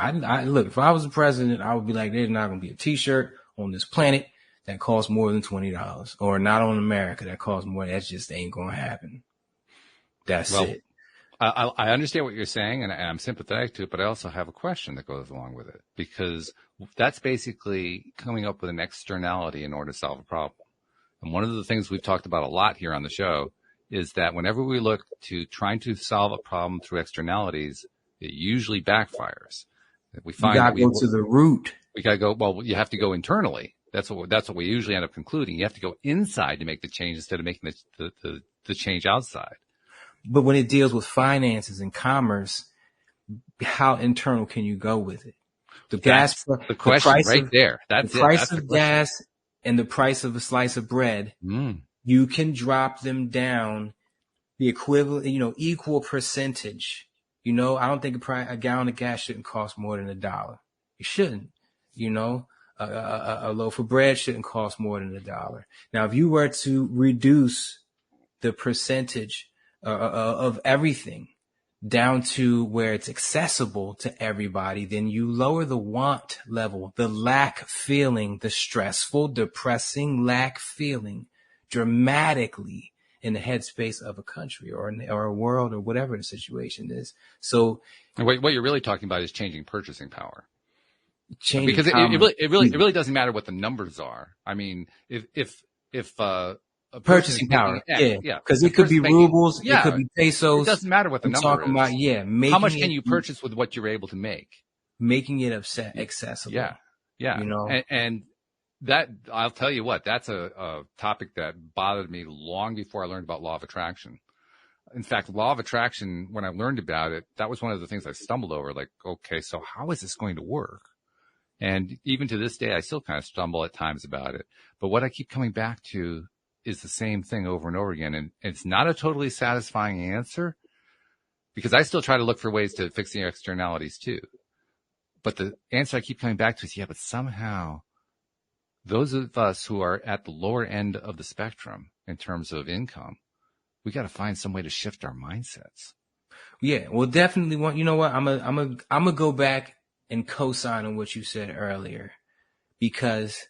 Look, if I was the president, I would be like, there's not going to be a t-shirt on this planet that costs more than $20, or not on America that costs more. That just ain't going to happen. That's it. I understand what you're saying, and I'm sympathetic to it, but I also have a question that goes along with it, because that's basically coming up with an externality in order to solve a problem. And one of the things we've talked about a lot here on the show is that whenever we look to trying to solve a problem through externalities, it usually backfires. We find you got to go to the root. We got to go. Well, you have to go internally. That's what we usually end up concluding. You have to go inside to make the change instead of making the change outside. But when it deals with finances and commerce, how internal can you go with it? The price of gas and the price of a slice of bread. you can drop them down the equivalent, equal percentage. I don't think a gallon of gas shouldn't cost more than $1. It shouldn't. A loaf of bread shouldn't cost more than $1. Now, if you were to reduce the percentage of everything down to where it's accessible to everybody, then you lower the want level, the lack feeling, the stressful, depressing lack feeling dramatically in the headspace of a country or a world or whatever the situation is. So what you're really talking about is changing purchasing power. Because it really doesn't matter what the numbers are. I mean, if purchasing power, because it could be rubles, it could be pesos. It doesn't matter what the number is. About, how much can you purchase with what you're able to make? Making it accessible. Yeah. And that, I'll tell you what, that's a topic that bothered me long before I learned about law of attraction. In fact, law of attraction, when I learned about it, that was one of the things I stumbled over. Like, okay, so how is this going to work? And even to this day, I still kind of stumble at times about it. But what I keep coming back to is the same thing over and over again. And it's not a totally satisfying answer, because I still try to look for ways to fix the externalities too. But the answer I keep coming back to is, but somehow those of us who are at the lower end of the spectrum in terms of income, we got to find some way to shift our mindsets. Yeah, well, definitely. You know what? I'm gonna go back and co-sign on what you said earlier, because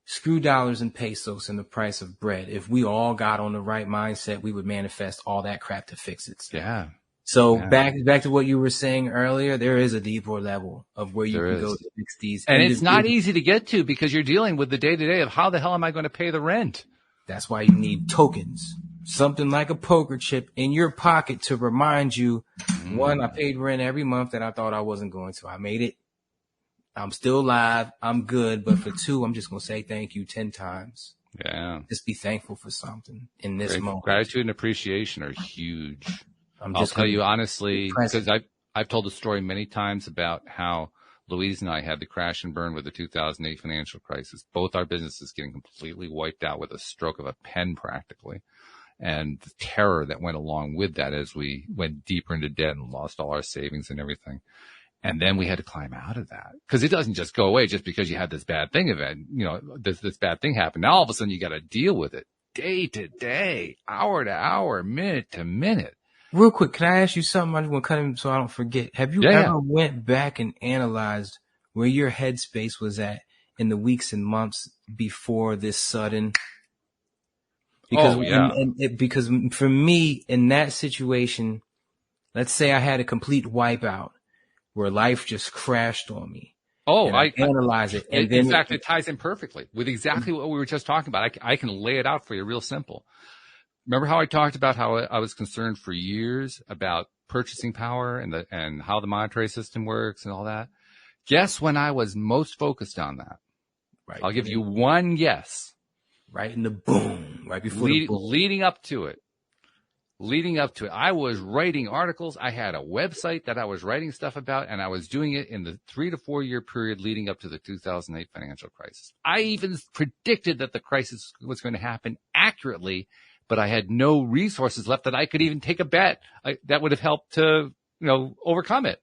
screw dollars and pesos and the price of bread. If we all got on the right mindset, we would manifest all that crap to fix it. Yeah. So back to what you were saying earlier, there is a deeper level of where you can go to fix these. And it's not easy to get to, because you're dealing with the day-to-day of how the hell am I going to pay the rent? That's why you need tokens. Something like a poker chip in your pocket to remind you, one, I paid rent every month that I thought I wasn't going to. I made it. I'm still alive. I'm good. But for two, I'm just going to say thank you 10 times. Yeah. Just be thankful for something in this moment. Gratitude and appreciation are huge. I'll tell you honestly, because I've told the story many times about how Louise and I had the crash and burn with the 2008 financial crisis. Both our businesses getting completely wiped out with a stroke of a pen practically. And the terror that went along with that as we went deeper into debt and lost all our savings and everything. And then we had to climb out of that, because it doesn't just go away just because you had this bad thing this bad thing happened. Now all of a sudden you got to deal with it day to day, hour to hour, minute to minute. Real quick, can I ask you something? I just want to cut in so I don't forget. Have you ever went back and analyzed where your headspace was at in the weeks and months before this sudden? Because, because for me, in that situation, let's say I had a complete wipeout where life just crashed on me. I analyze it. And in fact, it ties in perfectly with exactly what we were just talking about. I can lay it out for you real simple. Remember how I talked about how I was concerned for years about purchasing power and how the monetary system works and all that? Guess when I was most focused on that? Right. I'll give you one guess. Right in the boom, right before the boom. Leading up to it, I was writing articles. I had a website that I was writing stuff about, and I was doing it in the 3 to 4 year period leading up to the 2008 financial crisis. I even predicted that the crisis was going to happen accurately, but I had no resources left that I could even take a bet that would have helped to, overcome it.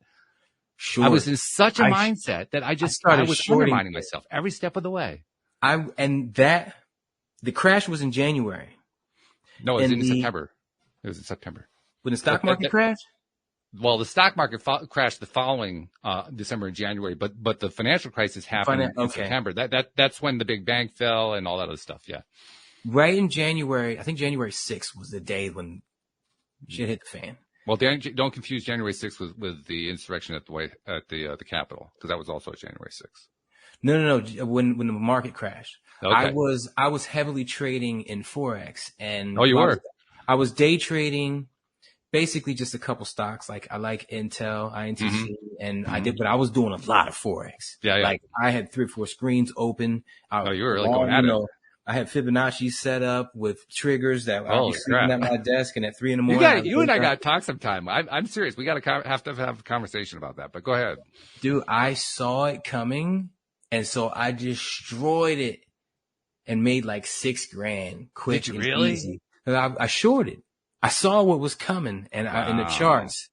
Sure. I was in such a mindset that I was undermining myself every step of the way. The crash was in January. No, it was in September. It was in September. When the stock market crashed? Well, the stock market crashed the following December and January, but the financial crisis happened in September. That's when the big bang fell and all that other stuff. Yeah. Right in January, I think January 6th was the day when shit hit the fan. Well, don't confuse January 6th with the insurrection at the Capitol, because that was also January 6th. No. When the market crashed. Okay. I was heavily trading in Forex, and you were. I was day trading, basically just a couple stocks. Like I like Intel, INTC, and but I was doing a lot of Forex. Yeah. Like I had 3 or 4 screens open. You were really going at it. I had Fibonacci set up with triggers that I was sitting at my desk, and at 3 a.m. You and I got to talk sometime. I'm serious. We got to have a conversation about that. But go ahead, dude. I saw it coming, and so I destroyed it. and made like $6,000 quick Did you and really? easy. I shorted. I saw what was coming, and in the charts,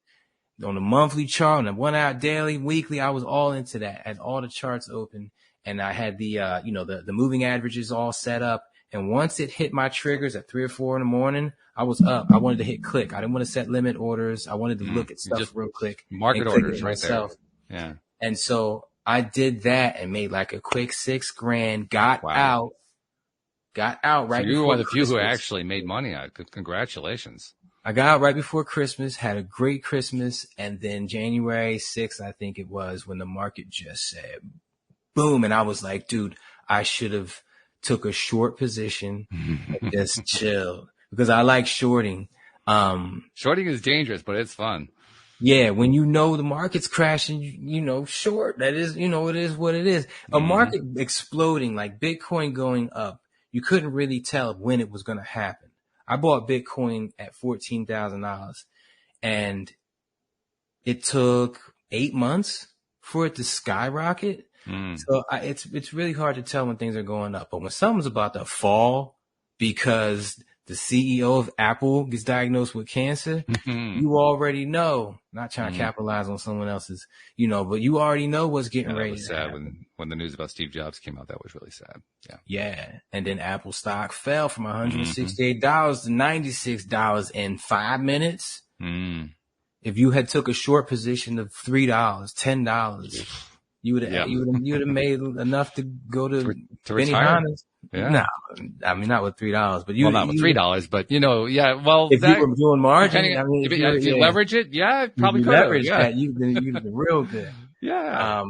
on the monthly chart, on the 1 hour, daily, weekly, I was all into that. I had all the charts open, and I had the the moving averages all set up. And once it hit my triggers at 3 or 4 in the morning, I was up. I wanted to hit click. I didn't want to set limit orders. I wanted to look at stuff real quick. Market orders right there. Yeah. And so I did that and made like a quick $6,000. Got out right. So you were one of the few who actually made money on it. Congratulations. I got out right before Christmas, had a great Christmas, and then January 6th, I think it was, when the market just said boom, and I was like, dude, I should have took a short position and just chilled, because I like shorting. Shorting is dangerous, but it's fun. Yeah, when you know the market's crashing, short. That is, it is what it is. A market exploding, like Bitcoin going up, you couldn't really tell when it was going to happen. I bought Bitcoin at $14,000, and it took 8 months for it to skyrocket. So it's really hard to tell when things are going up. But when something's about to fall because the CEO of Apple gets diagnosed with cancer, you already know. Not trying to capitalize on someone else's, but you already know what's getting ready. That was sad when the news about Steve Jobs came out. That was really sad. Yeah. Yeah. And then Apple stock fell from $168 to $96 in 5 minutes. If you had took a short position of $3, $10, you would have made enough to go to Benihana's. Yeah. No, I mean, not with $3, but not with $3, but yeah. Well, if you were doing margin, if you leverage it, probably could leverage that. You've been real good. Yeah.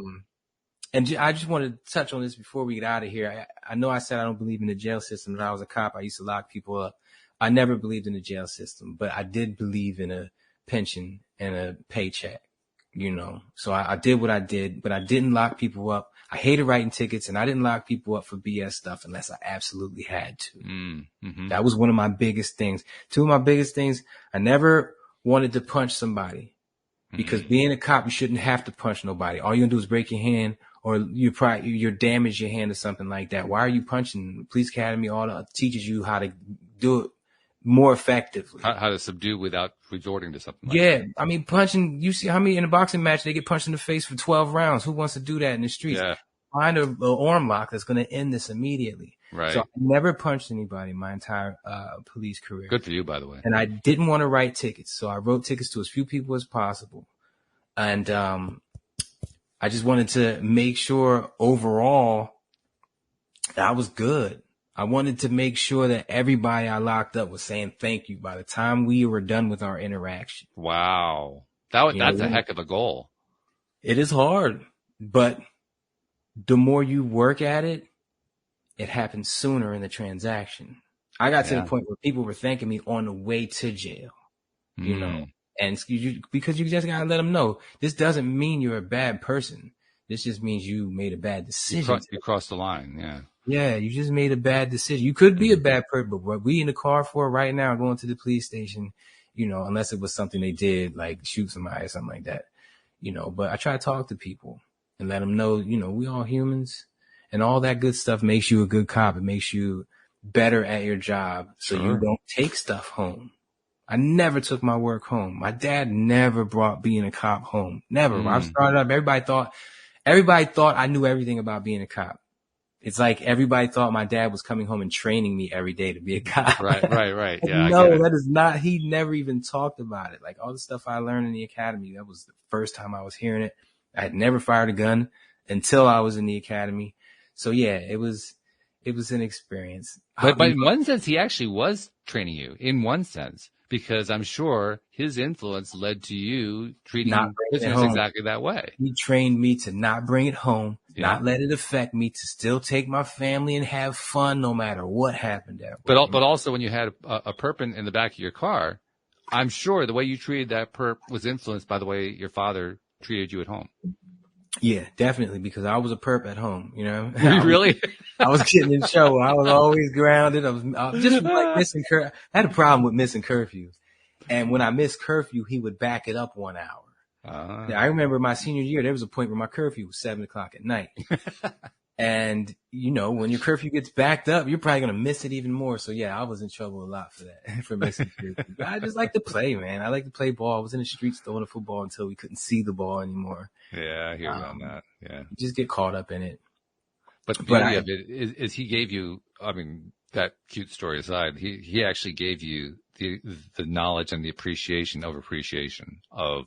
And I just wanted to touch on this before we get out of here. I know I said I don't believe in the jail system. When I was a cop, I used to lock people up. I never believed in the jail system, but I did believe in a pension and a paycheck. So I did what I did, but I didn't lock people up. I hated writing tickets, and I didn't lock people up for BS stuff unless I absolutely had to. That was one of my biggest things. Two of my biggest things, I never wanted to punch somebody, because being a cop, you shouldn't have to punch nobody. All you're gonna do is break your hand, or you damage your hand or something like that. Why are you punching? The police academy teaches you how to do it more effectively. How to subdue without resorting to something like that. I mean, punching, you see how many in a boxing match, they get punched in the face for 12 rounds. Who wants to do that in the streets? Yeah. Find an arm lock that's going to end this immediately. Right. So I never punched anybody my entire police career. Good for you, by the way. And I didn't want to write tickets, so I wrote tickets to as few people as possible. And I just wanted to make sure overall I was good. I wanted to make sure that everybody I locked up was saying thank you by the time we were done with our interaction. Wow. That's a heck of a goal. It is hard, but the more you work at it, it happens sooner in the transaction. I got to the point where people were thanking me on the way to jail, and because you just got to let them know, this doesn't mean you're a bad person. This just means you made a bad decision. You crossed the line. Yeah. Yeah, you just made a bad decision. You could be a bad person, but what we in the car for right now, going to the police station, unless it was something they did, like shoot somebody or something like that, but I try to talk to people and let them know, we all humans, and all that good stuff makes you a good cop. It makes you better at your job. So you don't take stuff home. I never took my work home. My dad never brought being a cop home. Never. When I started up, everybody thought I knew everything about being a cop. It's like everybody thought my dad was coming home and training me every day to be a cop. Right. Yeah. No, that is not. He never even talked about it. Like all the stuff I learned in the academy, that was the first time I was hearing it. I had never fired a gun until I was in the academy. So yeah, it was an experience. But in one sense, he actually was training you in one sense, because I'm sure his influence led to you treating prisoners exactly that way. He trained me to not bring it home, not let it affect me, to still take my family and have fun no matter what happened there. But also when you had a perp in the back of your car, I'm sure the way you treated that perp was influenced by the way your father treated you at home. Yeah, definitely, because I was a perp at home, Really? I was getting in trouble. I was always grounded. I was just like missing curfew. I had a problem with missing curfew. And when I missed curfew, he would back it up 1 hour. I remember my senior year, there was a point where my curfew was 7:00 at night. And, you know, when your curfew gets backed up, you're probably going to miss it even more. So yeah, I was in trouble a lot for that, for missing curfew. But I just like to play, man. I like to play ball. I was in the streets throwing a football until we couldn't see the ball anymore. Yeah, I hear you on that. Yeah. You just get caught up in it. But the beauty of it is he gave you, I mean, that cute story aside, he actually gave you the knowledge and the appreciation of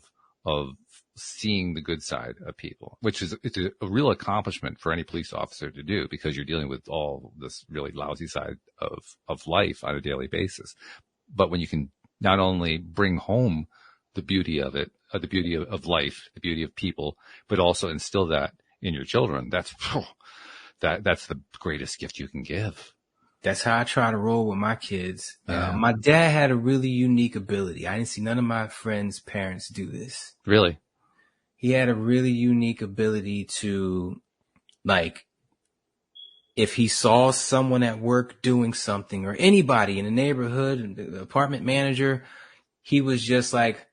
seeing the good side of people, which is, it's a real accomplishment for any police officer to do, because you're dealing with all this really lousy side of life on a daily basis. But when you can not only bring home the beauty of it, the beauty of life, the beauty of people, but also instill that in your children, that's the greatest gift you can give. That's how I try to roll with my kids. Yeah. My dad had a really unique ability. I didn't see none of my friends' parents do this. Really? He had a really unique ability to, like, if he saw someone at work doing something, or anybody in the neighborhood, the apartment manager, he was just like,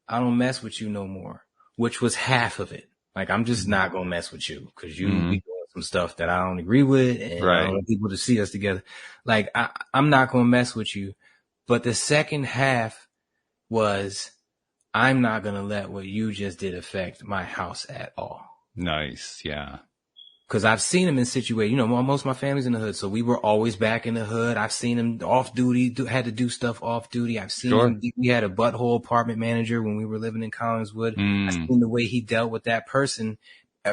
I don't mess with you no more, which was half of it. Like, I'm just not going to mess with you because you be doing some stuff that I don't agree with, and I don't want people to see us together. Like, I'm not going to mess with you. But the second half was, I'm not going to let what you just did affect my house at all. Nice. Yeah. Because I've seen him in situations, you know, most of my family's in the hood, so we were always back in the hood. I've seen him off duty, had to do stuff off duty. I've seen him, we had a butthole apartment manager when we were living in Collingswood. I've seen the way he dealt with that person,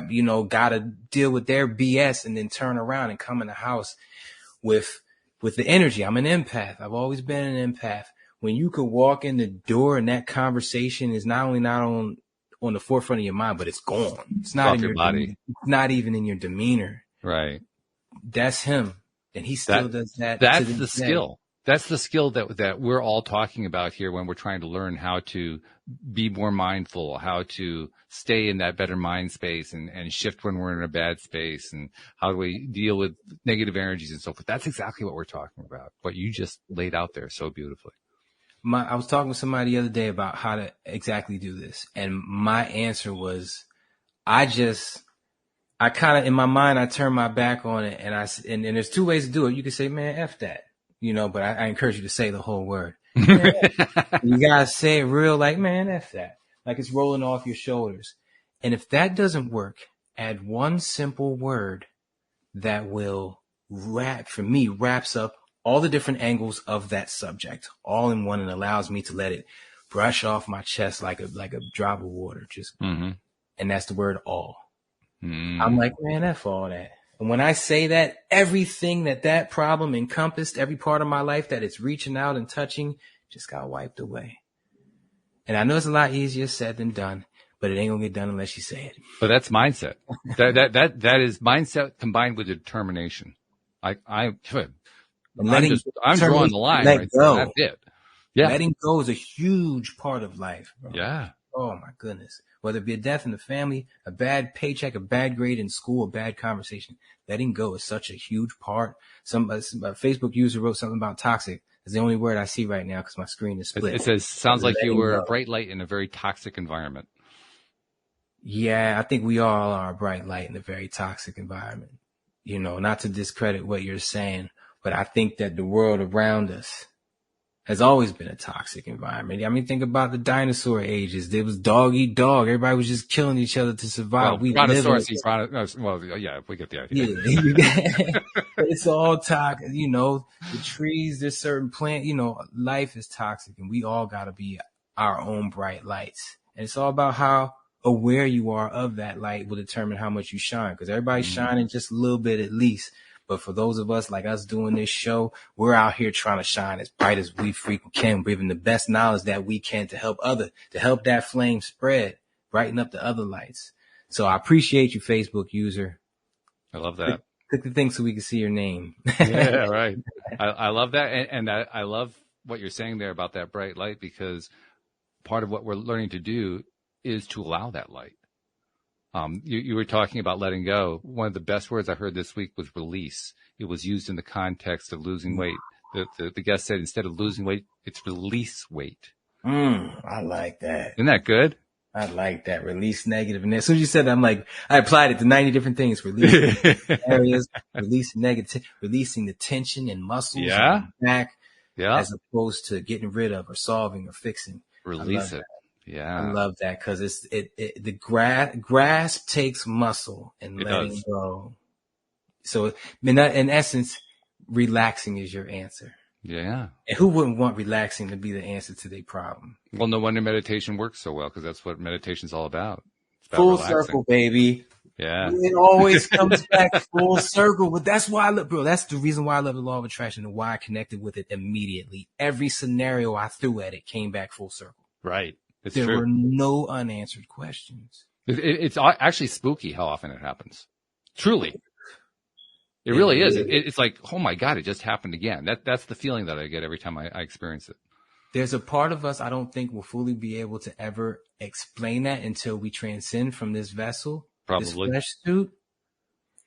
you know, got to deal with their BS and then turn around and come in the house with the energy. I'm an empath. I've always been an empath. When you could walk in the door and that conversation is not on the forefront of your mind, but it's gone. It's not in your body. It's not even in your demeanor. Right. That's him. And he still does that. That's the skill. That's the skill that we're all talking about here when we're trying to learn how to be more mindful, how to stay in that better mind space and shift when we're in a bad space, and how do we deal with negative energies and so forth. That's exactly what we're talking about. What you just laid out there so beautifully. I was talking with somebody the other day about how to exactly do this. And my answer was, I kind of, in my mind, I turn my back on it, and there's two ways to do it. You can say, man, F that, you know, but I encourage you to say the whole word. You gotta say it real, like, man, F that. Like it's rolling off your shoulders. And if that doesn't work, add one simple word that will wraps up all the different angles of that subject all in one, and allows me to let it brush off my chest like a drop of water. Just, and that's the word all. I'm like, man, F all that. And when I say that, everything that problem encompassed, every part of my life that it's reaching out and touching, just got wiped away. And I know it's a lot easier said than done, but it ain't gonna get done unless you say it. But that's mindset. that is mindset combined with determination. I'm drawing the line right there. That's it. Yeah. Letting go is a huge part of life, bro. Yeah. Oh my goodness. Whether it be a death in the family, a bad paycheck, a bad grade in school, a bad conversation, letting go is such a huge part. A Facebook user wrote something about toxic. It's the only word I see right now because my screen is split. It says, sounds like you were a bright light in a very toxic environment. Yeah, I think we all are a bright light in a very toxic environment. You know, not to discredit what you're saying, but I think that the world around us has always been a toxic environment. I mean, think about the dinosaur ages. There was dog eat dog. Everybody was just killing each other to survive. Well, brontosaurus eat brontosaurus. Well, yeah, we get the idea. Yeah. It's all toxic. You know, the trees, there's certain plant, you know, life is toxic, and we all got to be our own bright lights. And it's all about how aware you are of that light will determine how much you shine, because everybody's shining just a little bit at least. But for those of us like us doing this show, we're out here trying to shine as bright as we freaking can, giving the best knowledge that we can to help that flame spread, brighten up the other lights. So I appreciate you, Facebook user. I love that. Click the thing so we can see your name. Yeah, right. I love that. And I love what you're saying there about that bright light, because part of what we're learning to do is to allow that light. You were talking about letting go. One of the best words I heard this week was release. It was used in the context of losing weight. The guest said instead of losing weight, it's release weight. I like that. Isn't that good? I like that. Release negative. And as soon as you said that, I'm like, I applied it to 90 different things. Releasing areas, releasing negative, releasing the tension and muscles Yeah. on the back, Yeah. as opposed to getting rid of or solving or fixing. Release it. I Yeah. love that because the grasp takes muscle and It letting does. go. So in essence, relaxing is your answer. Yeah. And who wouldn't want relaxing to be the answer to their problem? Well, no wonder meditation works so well because that's what meditation's all about. It's about Full relaxing. circle, baby. Yeah. It always comes back full circle. But that's why I love, bro. That's the reason why I love the law of attraction and why I connected with it immediately. Every scenario I threw at it came back full circle. Right. It's There true. were no unanswered questions. It's actually spooky how often it happens. Truly. It really is. It's like, oh my God, it just happened again. That's the feeling that I get every time I experience it. There's a part of us I don't think will fully be able to ever explain that until we transcend from this vessel, this Probably. flesh suit.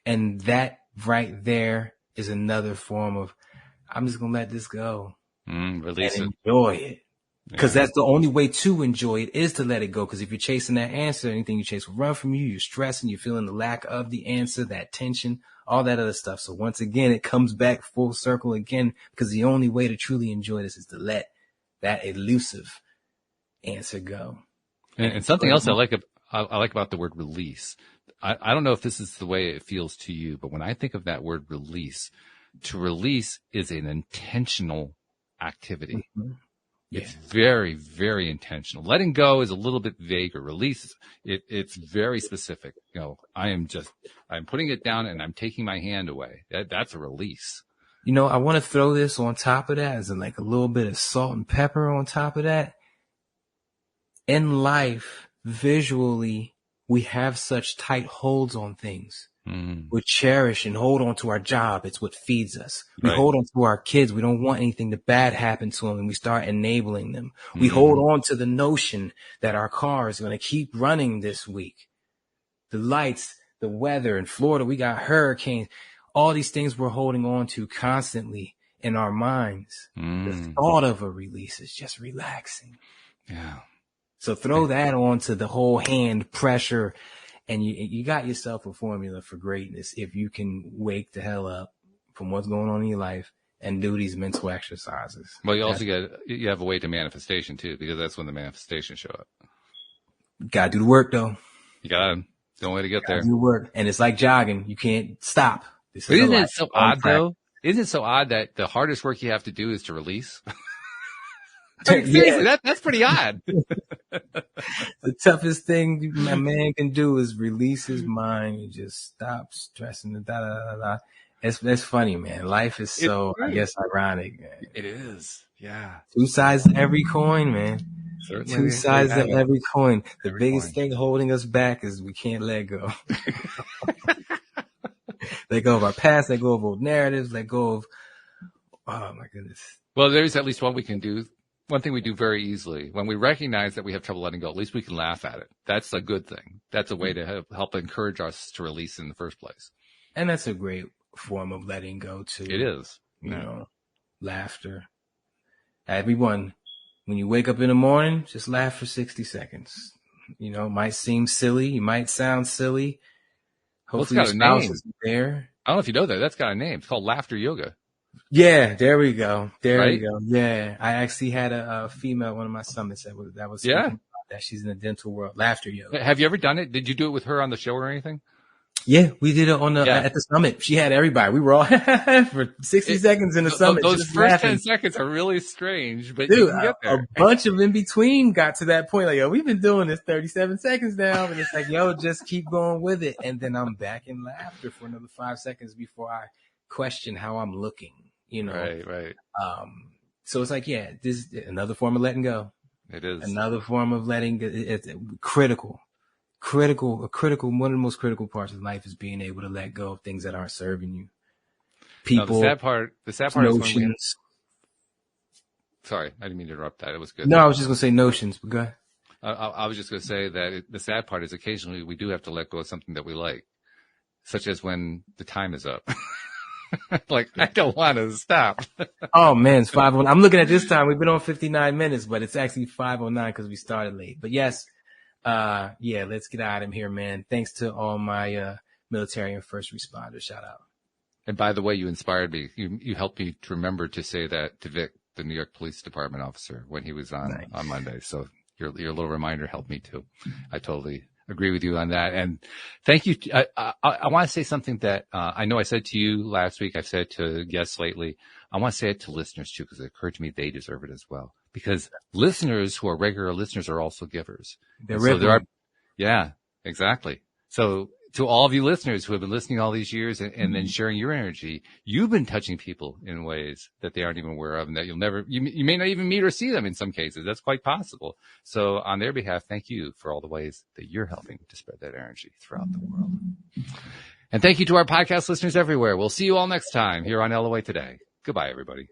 And that right there is another form of, I'm just going to let this go Release and it. enjoy it. Because Yeah. that's the only way to enjoy it is to let it go. Because if you're chasing that answer, anything you chase will run from you. You're stressing, you're feeling the lack of the answer, that tension, all that other stuff. So once again, it comes back full circle again, because the only way to truly enjoy this is to let that elusive answer go. And something else I like about the word release. I don't know if this is the way it feels to you, but when I think of that word release, to release is an intentional activity. Mm-hmm. Yeah. It's very, very intentional. Letting go is a little bit vaguer. Release, it's very specific. You know, I'm putting it down and I'm taking my hand away. That's a release. You know, I want to throw this on top of that as in like a little bit of salt and pepper on top of that. In life, visually, we have such tight holds on things. We cherish and hold on to our job. It's what feeds us. We Right. hold on to our kids. We don't want anything to bad happen to them, and we start enabling them. We hold on to the notion that our car is going to keep running this week. The lights, the weather in Florida, we got hurricanes. All these things we're holding on to constantly in our minds. The thought of a release is just relaxing. Yeah. So throw that onto the whole hand pressure, and you got yourself a formula for greatness if you can wake the hell up from what's going on in your life and do these mental exercises. Well, you also you have a way to manifestation too, because that's when the manifestations show up. Gotta do the work though. You got the only way to get there. Do the work. And it's like jogging. You can't stop. This But is a isn't it life so on odd track. though? Isn't it so odd that the hardest work you have to do is to release? Yeah. Seriously, that's pretty odd. The toughest thing a man can do is release his mind and just stop stressing. It's funny, man. Life is so, I guess, ironic, man. It is. Yeah. Two sides to every coin, man. Certainly. Two sides to every coin. The Every biggest coin. thing holding us back is we can't let go. Let go of our past, let go of old narratives, let go of, oh my goodness. Well, there's at least one we can do. One thing we do very easily when we recognize that we have trouble letting go, at least we can laugh at it. That's a good thing. That's a way to help encourage us to release in the first place. And that's a great form of letting go too. It is. You know, laughter. Everyone, when you wake up in the morning, just laugh for 60 seconds. You know, it might seem silly. You might sound silly. Well, it's Hopefully got your a spouse name. is there. I don't know if you know that. That's got a name. It's called laughter yoga. Yeah, there we go. There Right? we go. Yeah, I actually had a female at one of my summits that was Yeah. speaking about that. She's in the dental world. Laughter yoga. Have you ever done it? Did you do it with her on the show or anything? Yeah, we did it on the Yeah. at the summit. She had everybody. We were all for 60 seconds in the summit. Those just first laughing. 10 seconds are really strange, but you Dude, can get a there. bunch of in between got to that point. Like, yo, we've been doing this 37 seconds now. And it's like, yo, just keep going with it. And then I'm back in laughter for another 5 seconds before I question how I'm looking, you know? Right. So it's like, yeah, this is another form of letting go. It is. Another form of letting go. It's critical. One of the most critical parts of life is being able to let go of things that aren't serving you. No, People, the sad part is when we notions. sorry, I didn't mean to interrupt that. It was good. No, I was just going to say notions, but go ahead. I was just going to say that the sad part is occasionally we do have to let go of something that we like, such as when the time is up. Like, I don't want to stop. Oh man, it's 5:09. I'm looking at this time. We've been on 59 minutes, but it's actually 5:09 because we started late. But yes, Yeah, let's get out of here, man. Thanks to all my military and first responders. Shout out. And by the way, you inspired me. You helped me to remember to say that to Vic, the New York Police Department officer, when he was on Monday. So your little reminder helped me too. I totally agree with you on that. And thank you. I want to say something that I know I said to you last week. I've said to guests lately. I want to say it to listeners too, because it occurred to me they deserve it as well. Because listeners who are regular listeners are also givers. Yeah, exactly. So to all of you listeners who have been listening all these years and then sharing your energy, you've been touching people in ways that they aren't even aware of, and that you may not even meet or see them in some cases. That's quite possible. So on their behalf, thank you for all the ways that you're helping to spread that energy throughout the world. And thank you to our podcast listeners everywhere. We'll see you all next time here on LOA Today. Goodbye, everybody.